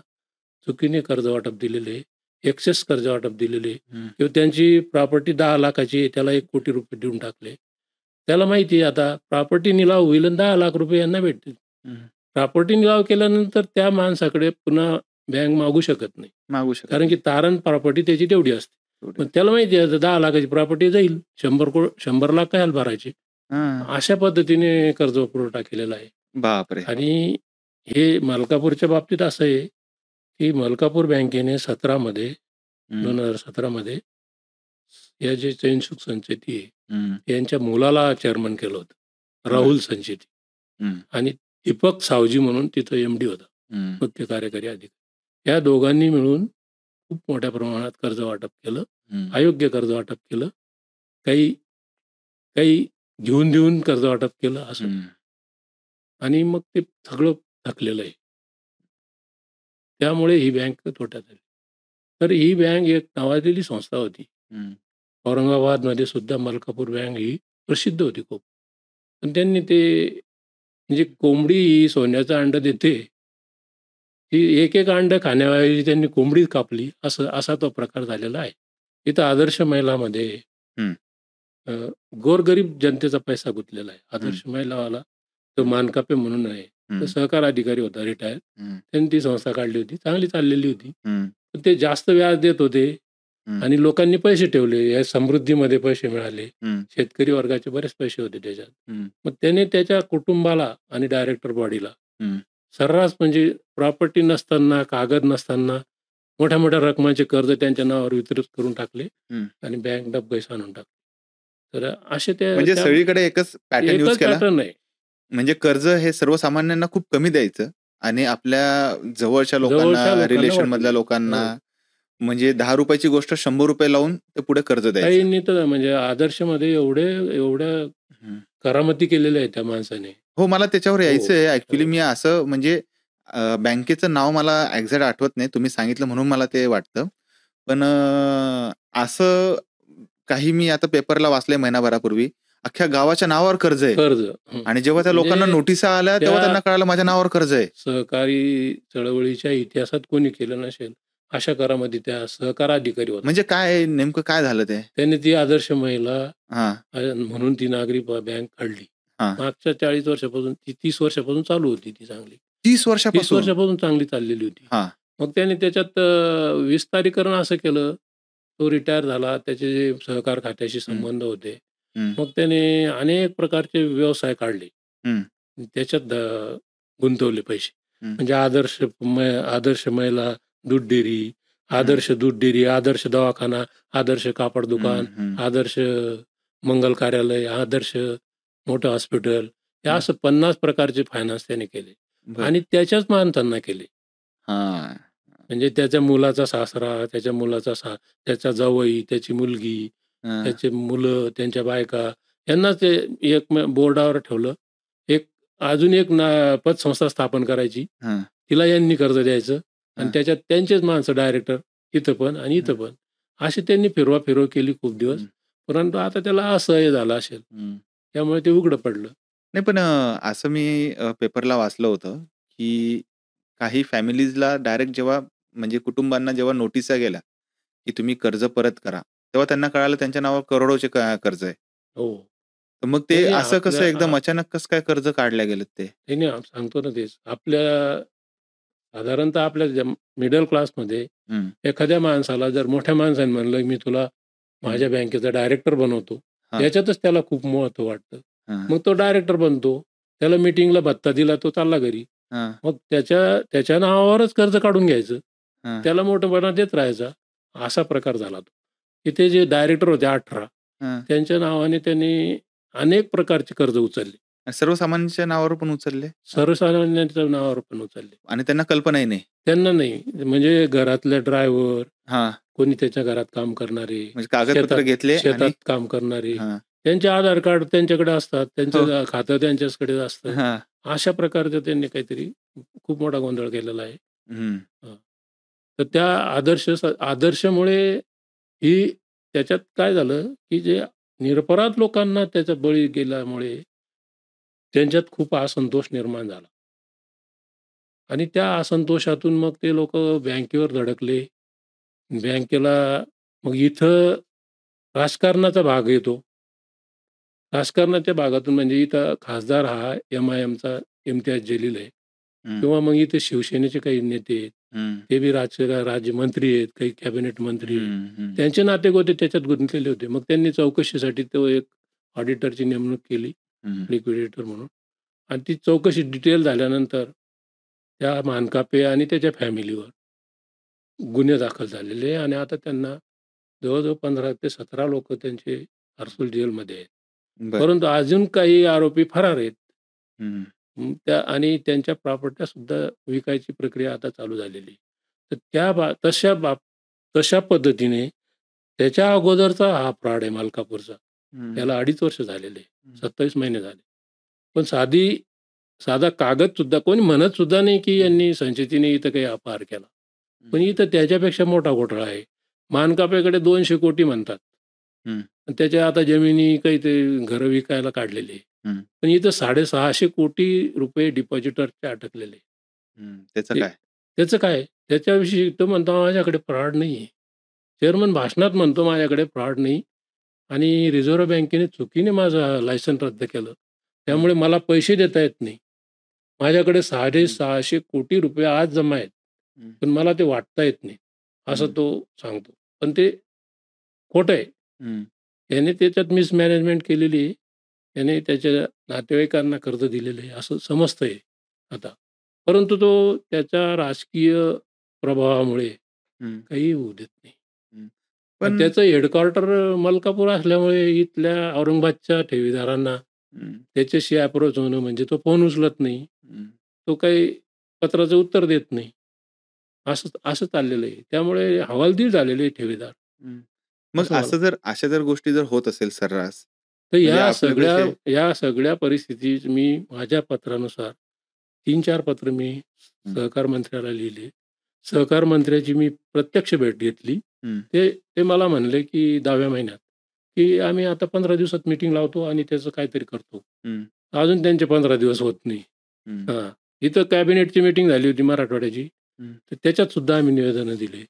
चुकीने कर्ज वाटप दिलेले, एक्सेस कर्ज वाटप दिलेले हं, किंवा त्यांची प्रॉपर्टी 10 लाखाची आहे, त्याला 1 कोटी रुपये देऊन टाकले. त्याला माहिती आहे आता प्रॉपर्टी निलाव होईल आणि 10 लाख रुपये यांना भेटतील. हं. प्रॉपर्टी निलाव केल्यानंतर त्या माणसाकडे पुन्हा बँक मागू शकत नाही. मागू शकत कारण की नाही. तारण प्रॉपर्टी त्याची तेवढी असते. तेवढे. पण त्याला माहिती आहे 10 लाखाची प्रॉपर्टी जाईल. 100 लाख कशाला भरायचे? हां. अशा पद्धतीने कर्ज पुरवठा केलेला आहे. बापरे! आणि हे मलकापूरच्या बाबतीत असं आहे, की मलकापूर बँकेने 2017 मध्ये या जे चैनसुख संचेती आहे, हं, यांच्या मुलाला चेअरमन केलं होतं. बरं. राहुल संचेती हं, आणि दीपक सावजी म्हणून तिथं एम-डी होता, हं, मुख्य कार्यकारी अधिकारी. या दोघांनी मिळून खूप मोठ्या प्रमाणात कर्ज वाटप केलं. हं, अयोग्य कर्ज वाटप केलं. काही काही घेऊन देऊन कर्ज वाटप केलं असं. हं. आणि मग ते सगळं थकलेलं आहे. त्यामुळे ही बँक तोट्यात आली. तर ही बँक एक नावाजलेली संस्था होती. हं, औरंगाबादमध्ये सुद्धा मलकापूर बँक ही प्रसिद्ध होती खूप. पण त्यांनी ते म्हणजे कोंबडी ही सोन्याचं अंड देते. ती एक अंड खाण्याऐवजी त्यांनी कोंबडी कापली असा तो प्रकार झालेला आहे. इथं आदर्श महिलामध्ये हं. अ, गोरगरीब जनतेचा पैसा गुंतलेला आहे. हं. आदर्श महिलावाला तो मानकापे म्हणून आहे. तो हं, सहकार अधिकारी होता रिटायर. हं, त्यांनी ती संस्था काढली होती. चांगली चाललेली होती. हं, पण ते जास्त व्याज देत होते हं. आणि लोकांनी पैसे ठेवले. या समृद्धीमध्ये पैसे मिळाले. हं. शेतकरी वर्गाचे बरेच पैसे होते त्याच्यात. हं. मग त्याने त्याच्या कुटुंबाला आणि डायरेक्टर बॉडीला हं. सर्रास म्हणजे प्रॉपर्टी नसताना, कागद नसताना मोठ्या मोठ्या रकमाचे कर्ज त्यांच्या नावावर वितरित करून टाकले हं. आणि बँक डबघाईस आणून टाकले. तर असे ते म्हणजे त्या सगळीकडे एकच पॅटर्न यूज एकच केला. पॅटर्न आहे. म्हणजे कर्ज हे सर्वसामान्यांना खूप कमी द्यायचं आणि आपल्या जवळच्या जवळच्या लोकांना, लोकांना रिलेशन मधल्या वाटले. लोकांना हो. म्हणजे 10 रुपयाची गोष्ट 100 रुपये लावून ते पुढे कर्ज द्यायचं. काहींनी तर म्हणजे आदर्शमध्ये एवढ्या हं. करामती केलेल्या आहेत त्या माणसाने. हो, मला त्याच्यावर हो, यायचंय. ऍक्च्युली हो. मी असं म्हणजे बँकेचं नाव मला एक्झॅक्ट आठवत नाही. तुम्ही सांगितलं म्हणून मला ते वाटतं. पण असं काही मी आता पेपरला वाचलंय महिनाभरापूर्वी. अख्ख्या गावाच्या नावावर कर्ज आहे कर्ज. हं. आणि जेव्हा त्या लोकांना म्हणजे नोटिसा आल्या तेव्हा त्या त्यांना कळालं माझ्या नावावर कर्ज आहे. सहकारी चळवळीच्या इतिहासात कोणी केलं नसेल अशा करामध्ये त्या सहकार अधिकारी होता. म्हणजे काय नेमकं काय झालं ते? त्यांनी ती आदर्श महिला हां, म्हणून ती नागरी बँक काढली. हां. मागच्या 40 वर्षापासून, ती 30 वर्षापासून चालू होती ती चांगली. 30 30 वर्षापासून? वर्षापासून चांगली चाललेली होती. हां. मग त्याने त्याच्यात विस्तारीकरण असं केलं, तो रिटायर झाला, त्याचे जे सहकार खात्याशी संबंध होते. हं. मग त्याने अनेक प्रकारचे व्यवसाय काढले. हं. त्याच्यात गुंतवले पैसे. हं. म्हणजे आदर्श महिला दूध डेअरी, आदर्श दूध डेअरी, आदर्श दवाखाना, आदर्श कापड दुकान, हं. आदर्श मंगल कार्यालय, आदर्श मोठं हॉस्पिटल, हे हं. असं 50 प्रकारचे फायनान्स त्याने केले बरं. आणि त्याच्याच माणसांना केले. हां. म्हणजे त्याच्या मुलाचा सासरा, त्याच्या मुलाचा त्याचा जावई, त्याची मुलगी, हां. त्याचे मुलं, त्यांच्या बायका यांना ते एक बोर्डावर ठेवलं. अजून एक पतसंस्था स्थापन करायची. हां. तिला यांनी कर्ज द्यायचं आणि हां. त्याच्यात त्यांचेच माणसं डायरेक्टर इथं पण आणि इथं पण. अशी त्यांनी फिरवा केली खूप दिवस. हं. परंतु आता त्याला असह्य झालं असेल. हं. त्यामुळे ते उघडं पडलं. नाही पण असं मी पेपरला वाचलं होतं, की काही फॅमिलीजला डायरेक्ट जेव्हा म्हणजे कुटुंबांना जेव्हा नोटिसा गेल्या, की तुम्ही कर्ज परत करा, तेव्हा त्यांना कळालं त्यांच्या नावावर करोडोचे कर्ज आहे. हो. तर मग ते नाही, असं कसं एकदम अचानक कसं काय कर्ज काढल्या गेलेत ते? सांगतो ना तेच. साधारणतः आपल्या मिडल क्लासमध्ये हं. एखाद्या माणसाला जर मोठ्या माणसाने म्हणलं, मी तुला माझ्या बँकेचा डायरेक्टर बनवतो, हां. याच्यातच त्याला खूप महत्व वाटतं. हां. मग तो डायरेक्टर बनतो. त्याला मीटिंगला भत्ता दिला, तो चालला घरी. हां. मग त्याच्या नावावरच कर्ज काढून घ्यायचं. हां. त्याला मोठेपणा देत राहायचा. असा प्रकार झाला तो. इथे जे डायरेक्टर होते 18, हां. त्यांच्या नावाने त्यांनी अनेक प्रकारचे कर्ज उचलले. सर्वसामान्यांच्या नावावर पण उचलले सर्वसामान्यांच्या नावावर पण उचलले. आणि त्यांना कल्पनाही नाही. त्यांना नाही. म्हणजे घरातले ड्रायव्हर, हां. कोणी त्याच्या घरात काम करणारे, म्हणजे कागदपत्र घेतले आणि शेतात काम करणारे, हां. त्यांचे आधार कार्ड त्यांच्याकडे असतात, त्यांचं हो. खातं त्यांच्याकडे असतं. हां. अशा प्रकारचं त्यांनी काहीतरी खूप मोठा गोंधळ केलेला आहे. हं. तर त्या आदर्शमुळे ही त्याच्यात काय झालं, की जे निरपराध लोकांना त्याचा बळी गेल्यामुळे त्यांच्यात खूप असंतोष निर्माण झाला. आणि त्या असंतोषातून मग ते लोकं बँकेवर धडकले. बँकेला मग इथं राजकारणाचा भाग येतो. राजकारणाच्या भागातून म्हणजे इथं खासदार हा MIMचा इम्तियाज जलील आहे. हं. किंवा मग इथे शिवसेनेचे काही नेते आहेत. हं. ते बी राज्यमंत्री आहेत, काही कॅबिनेट मंत्री आहेत. हं. हं. त्यांचे नातेगोते त्याच्यात गुंतलेले होते. मग त्यांनी चौकशीसाठी तो एक ऑडिटरची नेमणूक केली, हं. लिक्विडेटर म्हणून. आणि ती चौकशी डिटेल झाल्यानंतर त्या मानकापे आणि त्याच्या फॅमिलीवर गुन्हे दाखल झालेले आणि आता त्यांना जवळजवळ 15 ते 17 लोक त्यांचे हर्सुल जेलमध्ये आहेत. बरं. परंतु अजून काही आरोपी फरार आहेत. हं. आणि त्यांच्या प्रॉपर्ट्या सुद्धा विकायची प्रक्रिया आता चालू झालेली. तर तशा पद्धतीने त्याच्या अगोदरचा हा फ्रॉड आहे मालकापूरचा. हं. त्याला 2.5 वर्ष झालेले, हं. 27 महिने झाले. पण साधा कागद सुद्धा कोणी म्हणत सुद्धा नाही की यांनी संचितीने इथं काही अपहार केला. पण इथं त्याच्यापेक्षा मोठा घोटाळा आहे. मानकापेकडे 200 कोटी म्हणतात. हं. त्याच्या आता जमिनी काही ते घरं विकायला काढलेली आहे. हं. पण इथं 650 कोटी रुपये डिपॉझिटरचे अटकलेले. त्याचं काय? त्याचं काय? त्याच्याविषयी तो म्हणतो माझ्याकडे फ्रॉड नाही आहे. चेअरमन भाषणात म्हणतो माझ्याकडे फ्रॉड नाही आणि रिझर्व्ह बँकेने चुकीने माझं लायसन रद्द केलं. त्यामुळे मला पैसे देता येत नाही. माझ्याकडे 650 कोटी रुपये आज जमा आहेत. पण मला ते वाटता येत नाही. असं तो सांगतो. पण ते खोटं आहे. हं. त्याने त्याच्यात मिसमॅनेजमेंट केलेली आहे. त्याने त्याच्या नातेवाईकांना कर्ज दिलेलं आहे असं समजतंय आता. परंतु तो त्याच्या राजकीय प्रभावामुळे हं. काही होऊ देत नाही. हं. पण पण त्याचं हेडक्वार्टर मलकापूर असल्यामुळे इथल्या औरंगाबादच्या ठेवीदारांना हं. त्याच्याशी अप्रोच होणं म्हणजे तो फोन उचलत नाही. हं. तो काही पत्राचं उत्तर देत नाही. असं चाललेलं आहे. त्यामुळे हवालदिल झालेले आहे ठेवीदार, हं. मग असं मला अशा जर गोष्टी जर होत असेल सर्रास, तर म्हणजे आपले जसे या सगळ्या परिस्थितीत मी माझ्या पत्रानुसार 3-4 पत्र मी हं. सहकार मंत्र्याला लिहिले. सहकार मंत्र्याची मी प्रत्यक्ष भेट घेतली. हं. ते मला म्हणले, की 10व्या महिन्यात, की आम्ही आता 15 दिवसात मीटिंग लावतो आणि त्याचं काहीतरी करतो. हं. अजून त्यांचे 15 दिवस होत नाही. हं. हां. इथं कॅबिनेटची मीटिंग झाली होती मराठवाड्याची. हं. तर त्याच्यात सुद्धा आम्ही निवेदनं दिले.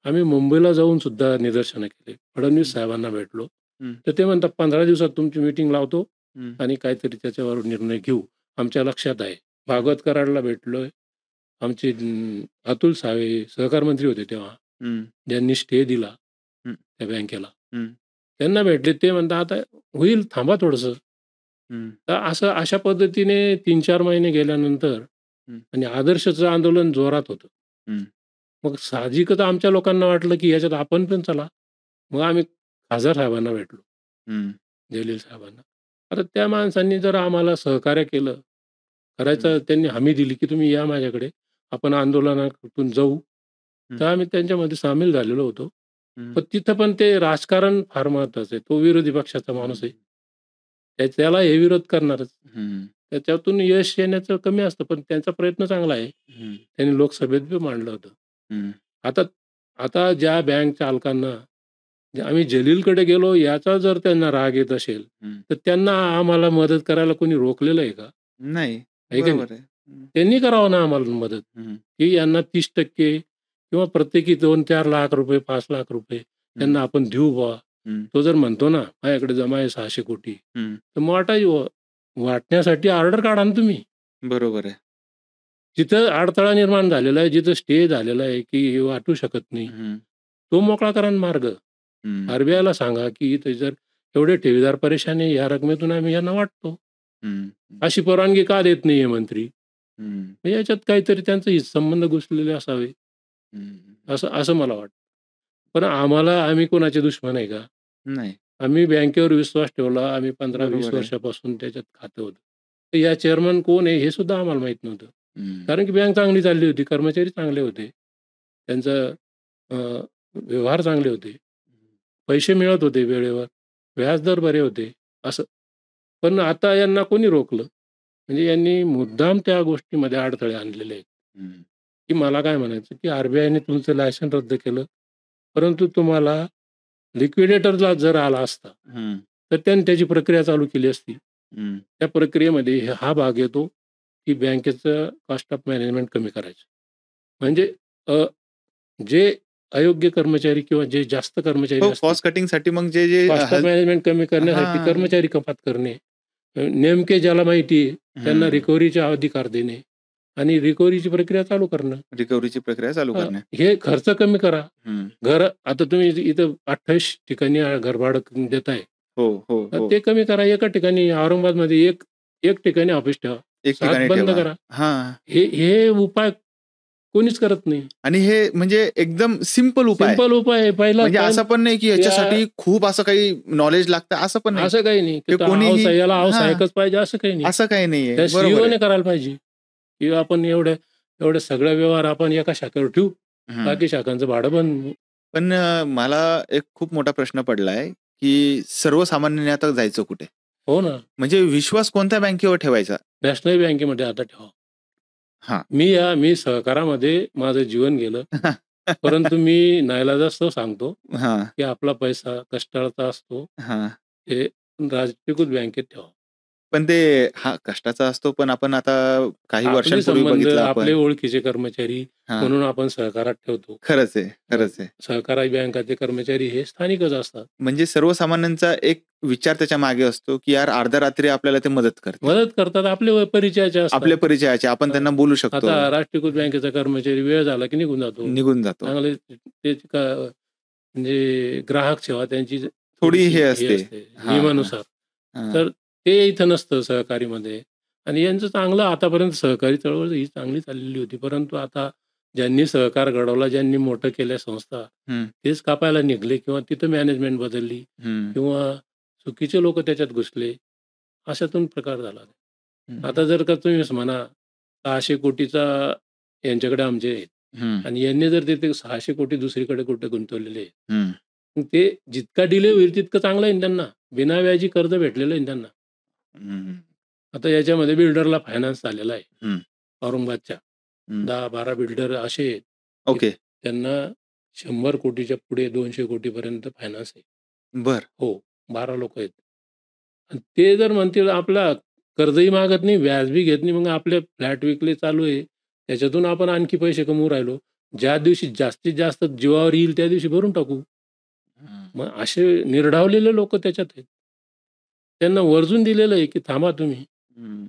आम्ही मुंबईला जाऊन सुद्धा निदर्शनं केले. फडणवीस साहेबांना भेटलो. हं. तर ते म्हणतात 15 दिवसात तुमची मीटिंग लावतो हं. आणि काहीतरी त्याच्यावर निर्णय घेऊ. आमच्या लक्षात आहे. भागवत कराडला भेटलोय. आमचे अतुल सावे सहकार मंत्री होते तेव्हा. हं. ज्यांनी स्टे दिला हं. त्या बँकेला. हं. त्यांना भेटले. ते म्हणतात आता होईल थांबा थोडंसं. हं. तर अशा पद्धतीने 3-4 महिने गेल्यानंतर हं. आणि आदर्शचं आंदोलन जोरात होतं. हं. मग साहजिकच आमच्या लोकांना वाटलं, की याच्यात आपण पण चला. मग आम्ही खासदार साहेबांना भेटलो, हं. जलील साहेबांना. आता त्या माणसांनी जर आम्हाला सहकार्य केलं, करायचं त्यांनी हमी दिली, की तुम्ही या माझ्याकडे, आपण आंदोलनातून जाऊ. तर आम्ही त्यांच्यामध्ये सामील झालेलो होतो. हं. पण तिथं पण ते राजकारण फार महत्वाचं आहे. तो विरोधी पक्षाचा माणूस आहे. त्याला हे विरोध करणारच. हं. त्याच्यातून यश येण्याचं कमी असतं, पण त्यांचा प्रयत्न चांगला आहे. हं. त्यांनी लोकसभेत बी मांडलं होतं. हं. आता आता ज्या बँक चालकांना आम्ही जलीलकडे गेलो याचा जर त्यांना राग येत असेल, हं. तर त्यांना आम्हाला मदत करायला कोणी रोखलेलं आहे का? नाही. आहे का नाही? बरोबर आहे. हं. त्यांनी करावं ना आम्हाला मदत, हं. की यांना 30% किंवा प्रत्येकी 2-4 लाख रुपये, 5 लाख रुपये त्यांना आपण देऊ बुवा. हं. तो जर म्हणतो ना, माझ्याकडे जमा आहे 600 कोटी, हं. तर मग वाटण्यासाठी ऑर्डर काढा ना तुम्ही. बरोबर आहे. जिथं अडथळा निर्माण झालेला आहे, जिथं स्टे झालेला आहे, की हे वाटू शकत नाही, हं. तो मोकळा करा ना मार्ग. हं. आरबीआयला सांगा, की इथे जर एवढे ठेवीदार परेशान आहे, या रकमेतून आम्ही यांना वाटतो. हं. अशी परवानगी का देत नाहीये मंत्री? हं. मग याच्यात काहीतरी त्यांचे हितसंबंध घुसलेले असावे, हं. असं मला वाटतं. पण आम्ही कोणाचे दुश्मन आहे का? नाही. आम्ही बँकेवर विश्वास ठेवला. आम्ही 15-20 बरोबर आहे. वर्षापासून त्याच्यात खातं होतं. तर या चेअरमन कोण आहे हे सुद्धा आम्हाला माहीत नव्हतं. हं. कारण की बँक चांगली चालली होती, कर्मचारी चांगले होते. त्यांचं व्यवहार चांगले होते. पैसे मिळत होते वेळेवर, व्याजदर बरे होते असं. पण आता यांना कोणी रोखलं? म्हणजे यांनी मुद्दाम त्या गोष्टीमध्ये अडथळे आणलेले आहेत. हं. की मला काय म्हणायचं, की आरबीआयने तुमचं लायसन रद्द केलं, परंतु तुम्हाला लिक्विडेटरला जर आला असता, हं. तर त्यांनी त्याची प्रक्रिया चालू केली असती. हं. त्या प्रक्रियेमध्ये हा भाग येतो, की बँकेचं कॉस्ट ऑफ मॅनेजमेंट कमी करायचं. म्हणजे जे अयोग्य कर्मचारी किंवा जे जास्त कर्मचारी हो, असतील, कॉस्ट कटिंगसाठी मग जे कॉस्ट ऑफ मॅनेजमेंट कमी करण्यासाठी हां. कर्मचारी कपात करणे, नेमके ज्याला माहिती आहे त्यांना हं. रिकव्हरीचे अधिकार देणे आणि रिकव्हरीची प्रक्रिया चालू करणं. रिकव्हरीची प्रक्रिया चालू हां, करणे. हे खर्च कमी करा. हं. आता तुम्ही इथं 28 ठिकाणी घरभाडं देताय. हो, हो, हो. ते कमी करा. एका ठिकाणी औरंगाबादमध्ये एक ठिकाणी ऑफिस ठेवा. एक 7 ठिकाणी बंद ठेवा. करा. हां. हे उपाय कोणीच करत नाही. आणि हे म्हणजे एकदम सिंपल उपाय आहे. सिंपल उपाय आहे. म्हणजे असं पण नाही की याच्यासाठी त्या- खूप असं काही नॉलेज लागतं असं पण नाही. असं काही नाही, की ते कोणीही याला हां. सहाय्यकच पाहिजे असं काही नाही. असं काही नाहीये. त्या बरोबर सीईओने आहे. करायला पाहिजे, की आपण एवढे सगळे व्यवहार आपण एका शाखेवर ठेवू. हं. बाकी शाखांचं भाडं पण पण मला एक खूप मोठा प्रश्न पडलाय, की सर्वसामान्यांनी आता जायचं कुठे? हो ना. म्हणजे विश्वास कोणत्या बँकेवर ठेवायचा? नॅशनल बँकेमध्ये आता ठेवा. हां. मी सहकारामध्ये माझं जीवन गेलं. परंतु मी नाईलाजास्तव सांगतो, हां. की आपला पैसा कष्टाळाचा असतो. हां. हे राष्ट्रीयकृत बँकेत ठेवा. पण ते कष्टाचा असतो, पण आपण आता काही आपले वर्षांपूर्वी संबंध, बघितलं आपले आपण. ओळखीचे कर्मचारी हां. म्हणून आपण सहकारात ठेवतो. खरंच आहे, खरंच आहे. सहकारी बँकाचे कर्मचारी हे स्थानिकच असतात. म्हणजे सर्वसामान्यांचा एक विचार त्याच्या मागे असतो, की यार अर्ध्या रात्री आपल्याला ते मदत करतील. मदत करतात, आपले परिचयाचे असतात. आपल्या परिचयाचे आपण त्यांना बोलू शकतो. आता राष्ट्रीयकृत बँकेचा कर्मचारी वेळ झाला की निघून जातो. निघून जातो. चांगले म्हणजे ग्राहक सेवा त्यांची थोडी हे थोडीशी असते. हां, नियमानुसार. हां. तर ते इथं नसतं सहकारीमध्ये. आणि यांचं चांगलं आतापर्यंत सहकारी चळवळ ही चांगली चाललेली होती. परंतु आता ज्यांनी सहकार घडवला, ज्यांनी मोठं केल्या संस्था, हं, तेच कापायला निघाले किंवा तिथं मॅनेजमेंट बदलली हं, किंवा चुकीचे लोक त्याच्यात घुसले. अशातून प्रकार झाला. हं, आता जर का तुम्हीच म्हणा 600 कोटीचा यांच्याकडे आमचे आहेत हं, आणि यांनी जर तिथे 600 कोटी दुसरीकडे कुठे गुंतवलेले आहेत. हं, मग ते जितका डिले होईल तितकं चांगलं आहे ना त्यांना. बिनाव्याजी कर्ज भेटलेलं आहे ना त्यांना. हं, आता याच्यामध्ये बिल्डरला फायनान्स झालेला आहे. हं, औरंगाबादच्या हं. 10-12 बिल्डर असे आहेत, की ओके. त्यांना 100 कोटीच्या पुढे 200 कोटीपर्यंत फायनान्स आहे. बरं. हो, 12 लोक आहेत. आणि ते जर म्हणतील आपला कर्जही मागत नाही, व्याज बी घेत नाही, मग आपले फ्लॅट विकले चालू आहे. त्याच्यातून आपण आणखी पैसे कमवू राहिलो. ज्या दिवशी जास्तीत जास्त जीवावर येईल त्या दिवशी भरून टाकू. हं, मग असे निर्ढावलेले लोक त्याच्यात आहेत. त्यांना वर्जून दिलेलं आहे, की थांबा तुम्ही. हं.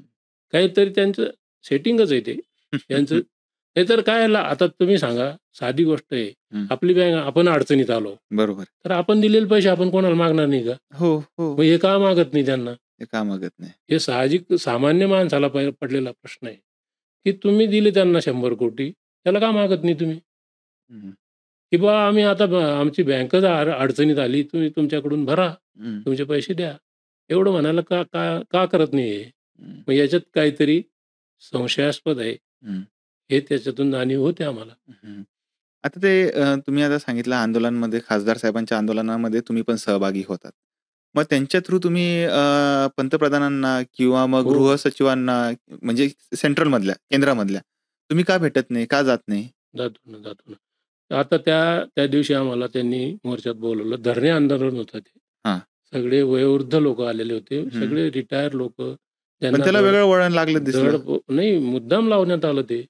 काहीतरी त्यांचं सेटिंगच आहे ते. त्यांचं नाहीतर काय आता तुम्ही सांगा, साधी गोष्ट आहे. हं. आपली बँक आपण अडचणीत आलो, बरोबर. तर आपण दिलेले पैसे आपण कोणाला मागणार नाही का? हो, हो. मग हे का मागत नाही त्यांना? ते का मागत नाही? हे साहजिक सामान्य माणसाला पडलेला प्रश्न आहे, की तुम्ही दिले त्यांना 100 कोटी, त्याला का मागत नाही तुम्ही? हं, की बा आम्ही आता आमची बँकच अडचणीत आली, तुम्ही तुमच्याकडून भरा, हं, तुमचे पैसे द्या. एवढं म्हणायला का का का करत नाही हे? हं, मग याच्यात काहीतरी संशयास्पद आहे. हं, हे त्याच्यातून जाणीव होते आम्हाला. हं. आता ते तुम्ही आता सांगितलं आंदोलनामध्ये खासदार साहेबांच्या आंदोलनामध्ये तुम्ही पण सहभागी होतात. मग त्यांच्या थ्रू तुम्ही पंतप्रधानांना किंवा मग हो. गृहसचिवांना म्हणजे सेंट्रलमधल्या, केंद्रामधल्या तुम्ही का भेटत नाही? का जात नाही? जातो ना, जातो ना. आता त्या त्या दिवशी आम्हाला त्यांनी मोर्चात बोलवलं. धरणे आंदोलन होतं ते. हां. सगळे वयोवृद्ध लोकं आलेले होते. हं. सगळे रिटायर लोकं. पण त्यांना त्याला धड वेगळं वळण लागलं धड दिसलं. नाही मुद्दाम लावण्यात आलं ते.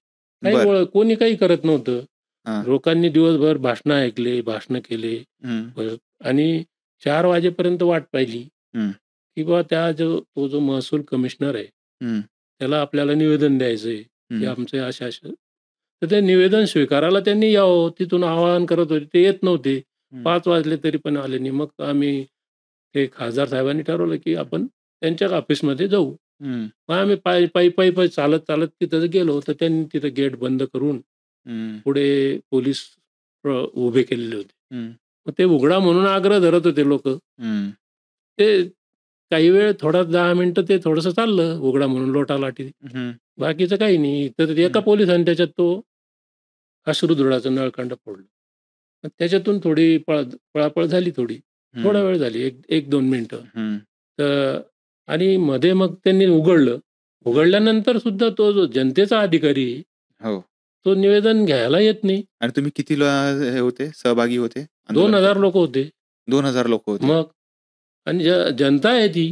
काही बरं. कोणी काही करत नव्हतं. हां. लोकांनी दिवसभर भाषणं ऐकले, भाषणं केले. हं, आणि 4 वाजेपर्यंत वाट पाहिली, हं, की बा तो जो महसूल कमिशनर आहे, हं, त्याला आपल्याला निवेदन द्यायचं आहे, की हं, आमचे असे-असे. तर ते निवेदन स्वीकारायला त्यांनी यावं. तिथून आवाहन करत होते. ते येत नव्हते. हं, 5 वाजले तरी पण आले नाही. मग आम्ही ते खासदार साहेबांनी ठरवलं, की आपण त्यांच्या ऑफिसमध्ये जाऊ. हं, मग आम्ही पायी चालत तिथं गेलो. तर त्यांनी तिथं गेट बंद करून हं, पुढे पोलीस उभे केलेले होते. हं, मग ते उघडा म्हणून आग्रह धरत होते लोकं. हं, ते काही वेळ थोडा 10 मिनिटं ते थोडंसं चाललं उघडा म्हणून लोटालाटी. हं, बाकीचं काही नाही. तर एका हं, पोलिसाने त्याच्यात तो अश्रुधुराचा नळकांड फोडला. मग त्याच्यातून थोडी पळापळ झाली थोडी. थोडा हं, वेळ झाली 1-2 मिनिटं. हं. तर आणि मध्ये मग त्यांनी उघडलं. उघडल्यानंतर सुद्धा तो जो जनतेचा अधिकारी आहे, हो. तो निवेदन घ्यायला येत नाही. आणि तुम्ही किती हे होते, सहभागी होते 2000 आंदोलनात? लोकं होते. 2000 लोकं होते. मग आणि जनता आहे ती.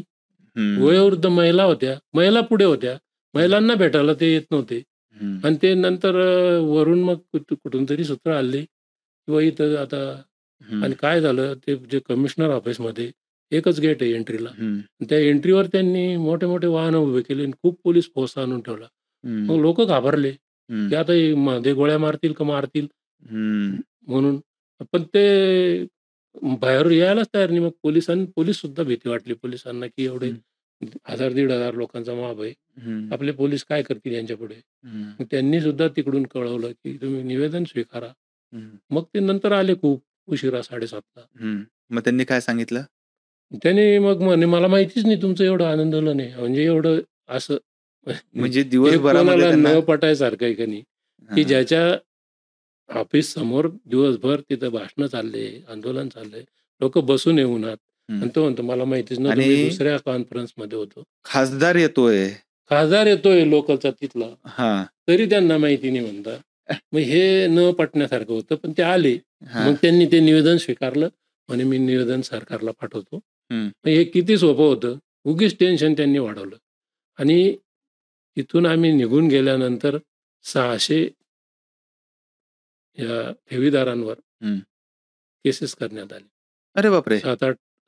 हं, वयोवृद्ध महिला होत्या. महिला पुढे होत्या. हं, महिलांना भेटायला ते येत नव्हते. हं, आणि ते नंतर वरून मग कुठून तरी सूत्र आले, किंवा इथं आता. हं, आणि काय झालं ते जे कमिशनर ऑफिसमध्ये एकच गेट आहे एंट्रीला. हं, त्या एंट्रीवर त्यांनी मोठे-मोठे वाहनं उभे केले आणि खूप पोलीस फोर्स आणून ठेवला. हं, मग लोकं घाबरले, हं, की आता हे मध्ये गोळ्या मारतील का मारतील हं, म्हणून. पण ते बाहेरून यायलाच तयार नाही. मग पोलीस सुद्धा भीती वाटली पोलिसांना, की एवढे हं, 1000-1500 लोकांचा मॉब आहे. हं, आपले पोलीस काय करतील यांच्यापुढे? हं, मग त्यांनी सुद्धा तिकडून कळवलं, की तुम्ही निवेदन स्वीकारा. हं, मग ते नंतर आले खूप उशिरा 7:30ला. हं. मग त्यांनी काय सांगितलं? त्याने मग म्हणे, "मला माहितीच नाही तुमचं एवढं आंदोलन आहे." म्हणजे एवढं असं म्हणजे हे दिवसभरामध्ये कोणाला त्यांना न पटायसारखं आहे का नाही, की हां, ज्याच्या ऑफिस समोर दिवसभर तिथं भाषणं चालले, आंदोलन चाललंय. लोकं बसून आहे उन्हात. हं. आणि तो म्हणतो, "मला माहितीच नव्हतं, आणि मी दुसऱ्या कॉन्फरन्समध्ये होतो." खासदार येतोय. खासदार येतोय लोकलचा तिथला, हां, तरी त्यांना माहिती नाही म्हणता. मग हे न पटण्यासारखं होतं. पण ते आले. हां, मग त्यांनी ते निवेदन स्वीकारलं. म्हणे, "मी निवेदन सरकारला पाठवतो." हं, मग हे किती सोपं होतं. उगीच टेन्शन त्यांनी वाढवलं. आणि तिथून आम्ही निघून गेल्यानंतर 600 या ठेवीदारांवर हं. केसेस करण्यात आले. अरे बापरे!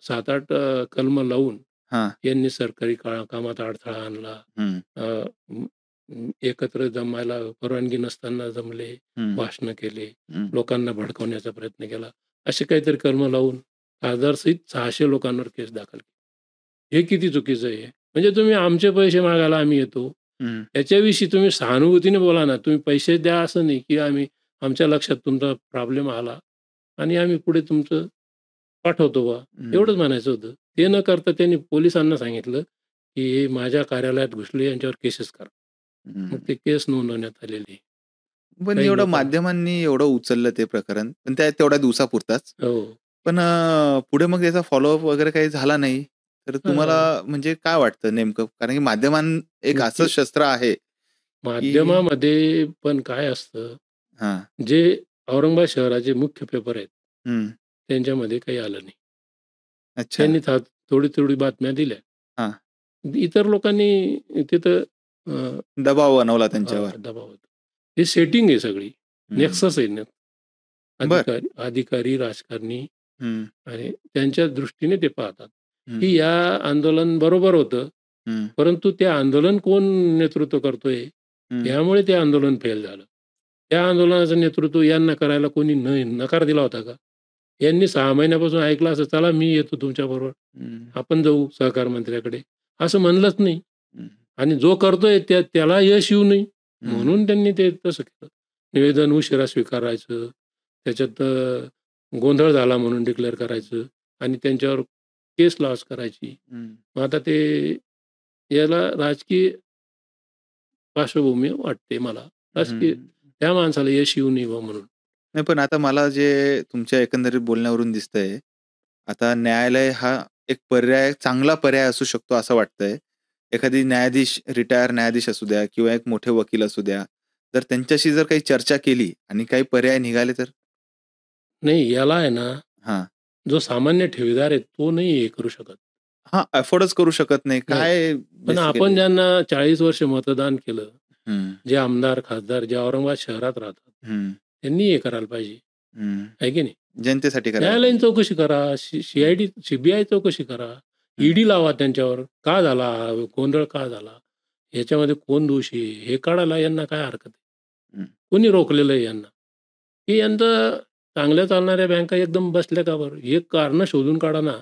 7-8 कलमं लावून हां, यांनी सरकारी कामात अडथळा आणला. हं, अ, म, एकत्र जमायला परवानगी नसताना जमले, हं, भाषणं केले, हं, लोकांना भडकवण्याचा प्रयत्न केला. असे काहीतरी कर्म लावून आधारसहित 600 लोकांवर केस दाखल केली. हे किती चुकीचं आहे. म्हणजे तुम्ही आमचे पैसे मागायला आम्ही येतो. हं. याच्याविषयी तुम्ही सहानुभूतीने बोला ना. तुम्ही पैसे द्या असं नाही, की आमच्या लक्षात तुमचा प्रॉब्लेम आला आणि आम्ही पुढे तुमचं पाठवतो बा. एवढंच म्हणायचं होतं. ते न करता त्यांनी पोलिसांना सांगितलं, की हे माझ्या कार्यालयात घुसले, यांच्यावर केसेस करा. हं. मग ते केस नोंदवण्यात आलेली आहे. पण काही एवढं लोकांना. माध्यमांनी एवढं उचललं ते प्रकरण. पण त्या तेवढ्या दिवसापुरताच. हो. पण पुढे मग त्याचा फॉलोअप वगैरे काही झाला नाही. तर तुम्हाला म्हणजे काय वाटतं नेमकं? कारण की माध्यम एक असं शस्त्र आहे, की माध्यमामध्ये पण काय असतं, हां. जे औरंगाबाद शहराचे मुख्य पेपर आहेत, हं. त्यांच्यामध्ये काही आलं नाही. अच्छा. त्यांनी थोडी बातम्या दिल्या. हां. इतर लोकांनी तिथं दबाव बनवला त्यांच्यावर. दबाव होता. हे सेटिंग आहे सगळी. हं. नेक्सस आहे ना. बरं. अधिकारी, राजकारणी हं. आणि त्यांच्या दृष्टीने ते पाहतात, हं. की या आंदोलन बरोबर होतं. हं. परंतु ते आंदोलन कोण नेतृत्व करतोय, हं. त्यामुळे ते आंदोलन फेल झालं. त्या आंदोलनाचं नेतृत्व यांना करायला कोणी नकार दिला होता का? यांनी 6 महिन्यापासून ऐकलं असं, चला मी येतो तुमच्याबरोबर. हं. आपण जाऊ सहकार मंत्र्याकडे. असं म्हणलंच नाही. हं. आणि जो करतोय त्याला यश येऊ नये हं. म्हणून त्यांनी ते तसं केलं. निवेदन उशिरा स्वीकारायचं, त्याच्यात गोंधळ झाला म्हणून डिक्लेअर करायचं आणि त्यांच्यावर केस लॉस करायची. हं. मग आता ते याला राजकीय पार्श्वभूमी वाटते मला. राजकीय हं. त्या माणसाला यश येऊ नये बा म्हणून. नाही, पण आता मला जे तुमच्या एकंदरीत बोलण्यावरून दिसतंय, आता न्यायालय हा एक चांगला पर्याय असू शकतो असं वाटतंय. एखादी न्यायाधीश, रिटायर न्यायाधीश असू द्या किंवा एक मोठे वकील असू द्या, जर त्यांच्याशी जर काही चर्चा केली आणि काही पर्याय निघाले तर? नाही, याला आहे ना, हां. जो सामान्य ठेवीदार आहे तो नाही हे करू शकत. हां, अफोर्डच करू शकत नाही. नाही. काय पण आपण बेसिकली? ज्यांना 40 वर्ष मतदान केलं, हं. जे आमदार, खासदार जे औरंगाबाद शहरात राहतात, हं. त्यांनी हे करायला पाहिजे. हं. आहे की नाही? जनतेसाठी करायला न्यायालयीन पाहिजे. चौकशी करा, CID, CBI चौकशी करा, ED लावा त्यांच्यावर. का झाला हा गोंधळ का झाला? याच्यामध्ये कोण दोषी आहे? हे काढायला यांना काय हरकत आहे? हं. कोणी रोखलेलं आहे यांना? की यांचं चांगल्या चालणाऱ्या बँका एकदम बसल्या का बरं? हे कारणं शोधून काढा ना.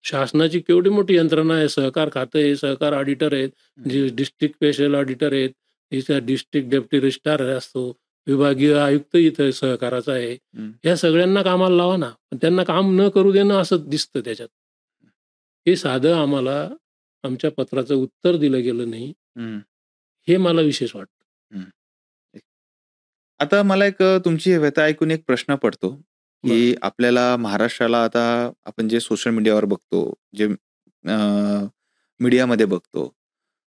शासनाची केवढी मोठी यंत्रणा आहे, सहकार खातं आहे, सहकार ऑडिटर आहेत, जे डिस्ट्रिक्ट स्पेशल ऑडिटर आहेत, इथं डिस्ट्रिक्ट डेप्युटी रजिस्ट्रार असतो, विभागीय आयुक्त इथं सहकाराचा आहे. हं. या सगळ्यांना कामाला लावा ना. पण त्यांना काम न करू देणं असं दिसतं त्याच्यात. हे साधं आम्हाला आमच्या पत्राचं उत्तर दिलं गेलं नाही, हं. हे मला विशेष वाटतं. हं. आता मला एक तुमची व्यथा ऐकून एक प्रश्न पडतो, की आपल्याला महाराष्ट्राला आता आपण जे सोशल मीडियावर बघतो, जे मीडियामध्ये बघतो,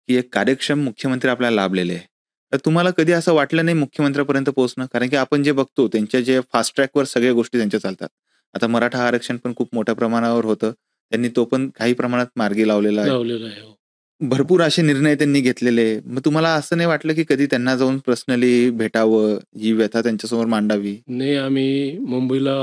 की एक कार्यक्षम मुख्यमंत्री आपल्याला लाभलेले आहे. तर तुम्हाला कधी असं वाटलं नाही मुख्यमंत्र्यापर्यंत पोहोचणं? कारण की आपण जे बघतो त्यांच्या जे फास्ट ट्रॅकवर सगळ्या गोष्टी त्यांच्या चालतात. आता मराठा आरक्षण पण खूप मोठ्या प्रमाणावर होतं. त्यांनी तो पण काही प्रमाणात मार्गी लावलेला आहे. लावलेलं आहे. हो. भरपूर असे निर्णय त्यांनी घेतलेले. मग तुम्हाला असं नाही वाटलं, की कधी त्यांना जाऊन पर्सनली भेटावं, ही व्यथा त्यांच्यासमोर मांडावी? नाही, आम्ही मुंबईला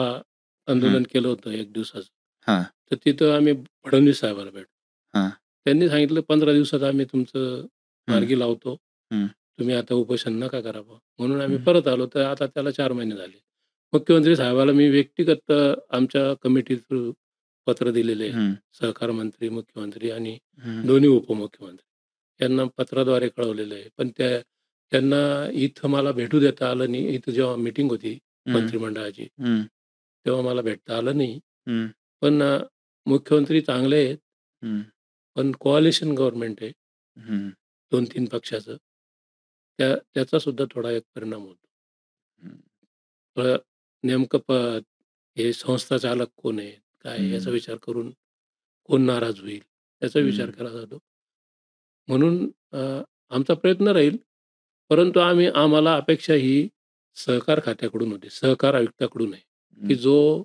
आंदोलन केलं होतं 1 दिवसाचं. हां. तर तिथं आम्ही फडणवीस साहेबांना भेटलो. हां. त्यांनी सांगितलं 15 दिवसात आम्ही तुमचं हं. मार्गी लावतो. हं. तुम्ही आता उपोषण नका करावं. म्हणून आम्ही हं. परत आलो. तर आता त्याला 4 महिने झाले. मुख्यमंत्री साहेबाला मी व्यक्तिगत आमच्या कमिटी थ्रू पत्र दिलेले आहे. हं. सहकार मंत्री, मुख्यमंत्री आणि हं. दोन्ही उपमुख्यमंत्री यांना पत्राद्वारे कळवलेलं आहे. पण त्यांना इथं मला भेटू देता आलं नाही. इथं जेव्हा मीटिंग होती मंत्रिमंडळाची, हं. तेव्हा मला भेटता आलं नाही. हं. पण मुख्यमंत्री चांगले आहेत. हं. पण कोअलिशन गव्हर्नमेंट आहे हं. 2-3 पक्षाचं. त्याचा सुद्धा थोडा एक परिणाम होतो. हं. नेमकं हे संस्था चालक कोण आहेत? काय याचा विचार करून कोण नाराज होईल? याचा विचार केला जातो. म्हणून आमचा प्रयत्न राहील. परंतु आम्हाला अपेक्षा ही सहकार खात्याकडून होती, सहकार आयुक्ताकडून आहे, की जो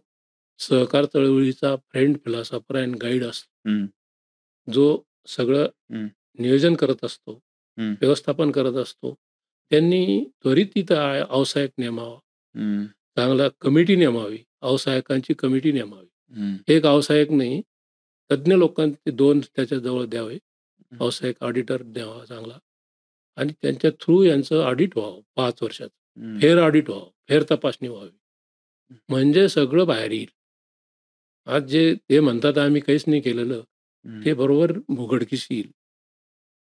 सहकार चळवळीचा फ्रेंड, फिलॉसॉफर अँड गाईड असतो. हं. जो सगळं हं. नियोजन करत असतो, हं. व्यवस्थापन करत असतो. त्यांनी त्वरित इथं व्यावसायिक नेमावा. हं. चांगला कमिटी नेमावी, व्यावसायिकांची कमिटी नेमावी. हं. एक व्यावसायिक नाही, तज्ञ लोकांचे 2 त्याच्याजवळ द्यावे. व्यावसायिक ऑडिटर द्यावा चांगला आणि त्यांच्या थ्रू यांचं ऑडिट व्हावं 5 वर्षात. हं. फेअर ऑडिट व्हावं, फेअर तपासणी व्हावी. म्हणजे सगळं बाहेर येईल. आज जे ते म्हणतात आम्ही काहीच नाही केलेलं, हं. ते बरोबर उघडकीस येईल.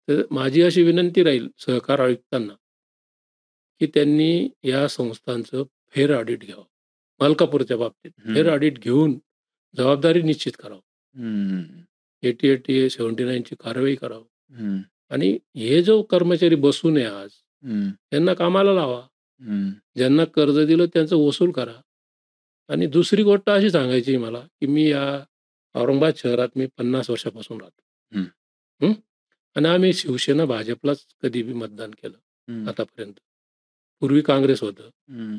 तर माझी अशी विनंती राहील सहकार आयुक्तांना, की त्यांनी या संस्थांचं फेर ऑडिट घ्यावं. मलकापूरच्या बाबतीत फेर हं. ऑडिट घेऊन जबाबदारी निश्चित करावं. हं. 88A, 79 ची कारवाई करावं. हं. आणि हे जो कर्मचारी बसून आहे आज, हं. त्यांना कामाला लावा. हं. ज्यांना कर्ज दिलं त्यांचं वसूल करा. आणि दुसरी गोष्ट अशी सांगायची आहे मला, की मी या औरंगाबाद शहरात मी 50 वर्षापासून राहतो. हं. हं. आणि आम्ही शिवसेना, भाजपलाच कधी बी मतदान केलं हं. आतापर्यंत. पूर्वी काँग्रेस होतं. हं.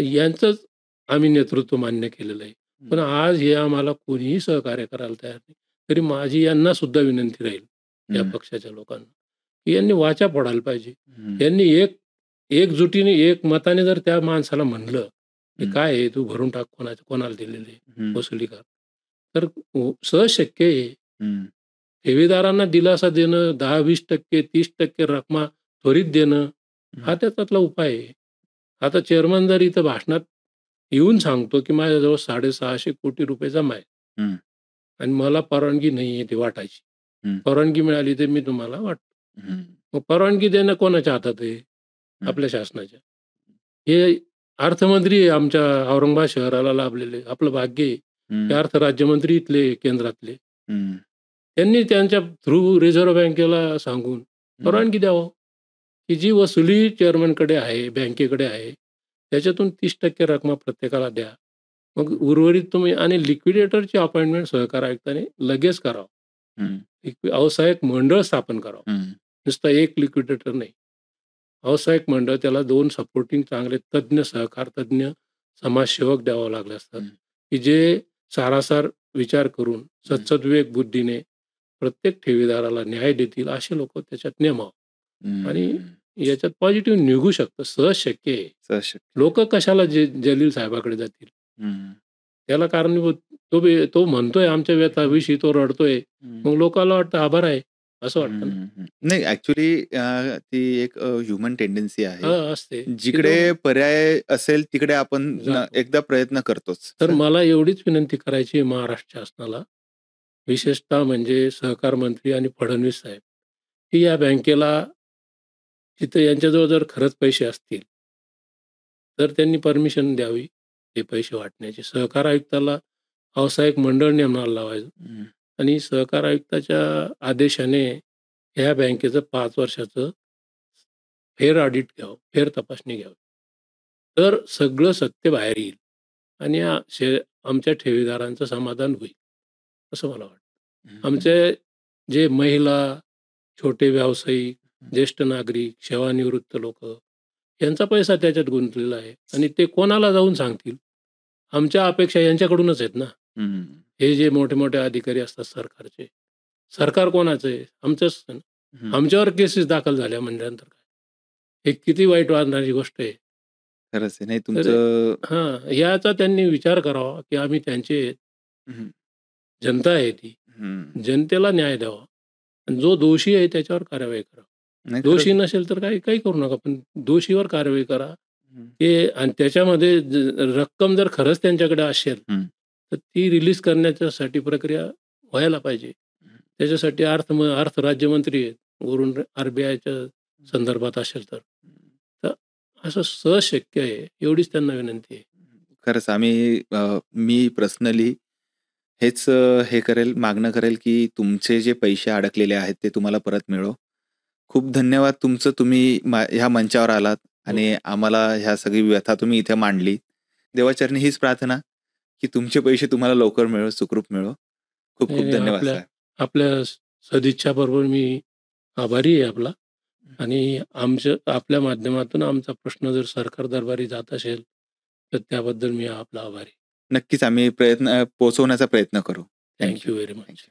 यांचंच आम्ही नेतृत्व मान्य केलेलं आहे. पण हं. आज हे आम्हाला कोणीही सहकार्य करायला तयार नाही. तरी माझी यांना सुद्धा विनंती राहील या हं. पक्षाच्या लोकांना, की यांनी वाचा फोडायला पाहिजे. हं. यांनी एकजुटीने, एकमताने जर त्या माणसाला म्हणलं, की हं. "काय आहे तू भरून टाक कोणाला दिलेले हं. वसुली कर." तर सहज शक्य आहे. हं. ठेवीदारांना दिलासा देणं, 10-20%, 30% रकमा त्वरित देणं, हा हं. त्याच्यातला उपाय आहे. आता चेअरमन जर इथं भाषणात येऊन सांगतो, की माझ्याजवळ 650 कोटी रुपये जमा आहे हं. आणि मला परवानगी नाही आहे ती वाटायची. हं. परवानगी मिळाली तर मी तुम्हाला वाटतो. हं. मग परवानगी देणं कोणाच्या हातात आहे? हं. आपल्या शासनाच्या. हे अर्थमंत्री आहे आमच्या औरंगाबाद शहराला लाभलेले. आपलं भाग्य आहे. हं. ते अर्थ राज्यमंत्री इथले केंद्रातले. हं. त्यांनी त्यांच्या थ्रू रिझर्व्ह बँकेला सांगून परवानगी द्यावं, की जी वसुली चेअरमनकडे आहे, बँकेकडे आहे, त्याच्यातून 30% रकमा प्रत्येकाला द्या. मग उर्वरित तुम्ही आणि लिक्विडेटरची अपॉइंटमेंट सहकार आयुक्ताने लगेच करावं. हं. एक व्यावसायिक मंडळ स्थापन करावं. हं. नुसतं एक लिक्विडेटर नाही. व्यावसायिक मंडळ, त्याला 2 सपोर्टिंग चांगले तज्ञ, सहकार तज्ञ, समाजसेवक द्यावं लागले असतात, हं. की जे सारासार विचार करून सद्सद्विवेक बुद्धीने प्रत्येक ठेवीदाराला न्याय देतील असे लोक त्याच्यात नेमावं. आणि हं. याच्यात पॉझिटिव्ह निघू शकतं. सहज शक्य आहे. सहज शक्य. लोक कशाला जलील साहेबाकडे जातील? हं. त्याला कारणीभूत तो म्हणतोय आमच्या व्यथाविषयी, तो रडतोय. हं. मग लोकांना वाटतं आभार आहे, असं वाटतं ना. हं. नाही ॲक्चुअली ती एक ह्युमन टेंडन्सी आहे. असते. जिकडे पर्याय असेल तिकडे आपण जातो. एकदा प्रयत्न करतोच. तर मला एवढीच विनंती करायची आहे महाराष्ट्र शासनाला, विशेषतः म्हणजे सहकार मंत्री आणि फडणवीस साहेब, की या बँकेला तिथं यांच्याजवळ जर खरंच पैसे असतील, तर त्यांनी परमिशन द्यावी ते पैसे वाटण्याची. सहकार आयुक्ताला व्यावसायिक मंडळ नेमण्याला लावायचं हं. आणि सहकार आयुक्ताच्या आदेशाने ह्या बँकेचं 5 वर्षाचं फेर ऑडिट घ्यावं, फेर तपासणी घ्यावी. तर सगळं सत्य बाहेर येईल आणि आमच्या ठेवीदारांचं समाधान होईल, असं मला वाटतं. हं. आमचे जे महिला, छोटे व्यावसायिक, ज्येष्ठ नागरिक, सेवानिवृत्त लोक, यांचा पैसा त्याच्यात गुंतलेला आहे आणि ते कोणाला जाऊन सांगतील? आमच्या अपेक्षा यांच्याकडूनच आहेत ना. हं. हे जे मोठे-मोठे अधिकारी असतात सरकारचे. सरकार कोणाचं आहे? आमचंच आहे ना. हं. आमच्यावर केसेस दाखल झाल्या म्हणल्यानंतर काय? हे किती वाईट वाटणारी गोष्ट आहे. खरंच आहे. नाही तर तुमचं याचा त्यांनी विचार करावा, की आम्ही त्यांचे आहेत. हं. जनता आहे ती. हं. जनतेला न्याय द्यावा आणि जो दोषी आहे त्याच्यावर कारवाई करा. नाही दोषी खरंच. नसेल तर काही करू नका, पण दोषीवर कारवाई करा. हं. ते आणि त्याच्यामध्ये रक्कम जर खरंच त्यांच्याकडे असेल, हं. तर ती रिलीज करण्याच्यासाठी प्रक्रिया व्हायला पाहिजे. त्याच्यासाठी अर्थ राज्यमंत्री आहेत. वरून RBIच्या संदर्भात असेल तर. तर असं सहज शक्य आहे. एवढीच त्यांना विनंती आहे. खरंच मी पर्सनली हेच हे करेल, मागणं करेल, की तुमचे जे पैसे अडकलेले आहेत ते तुम्हाला परत मिळो. खूप धन्यवाद तुमचं. तुम्ही ह्या मंचावर आलात आणि आम्हाला ह्या सगळी व्यथा तुम्ही इथे मांडली. देवाचरणी हीच प्रार्थना, की तुमचे पैसे तुम्हाला लवकर मिळो, सुखरूप मिळो. खूप खूप धन्यवाद साहेब. आपल्या सदिच्छाबरोबर मी आभारी आहे आपला. आणि आपल्या माध्यमातून आमचा प्रश्न जर सरकार दरबारी जात असेल, तर त्याबद्दल मी आपला आभारी. नक्कीच आम्ही पोहोचवण्याचा प्रयत्न करू. Thank you very much.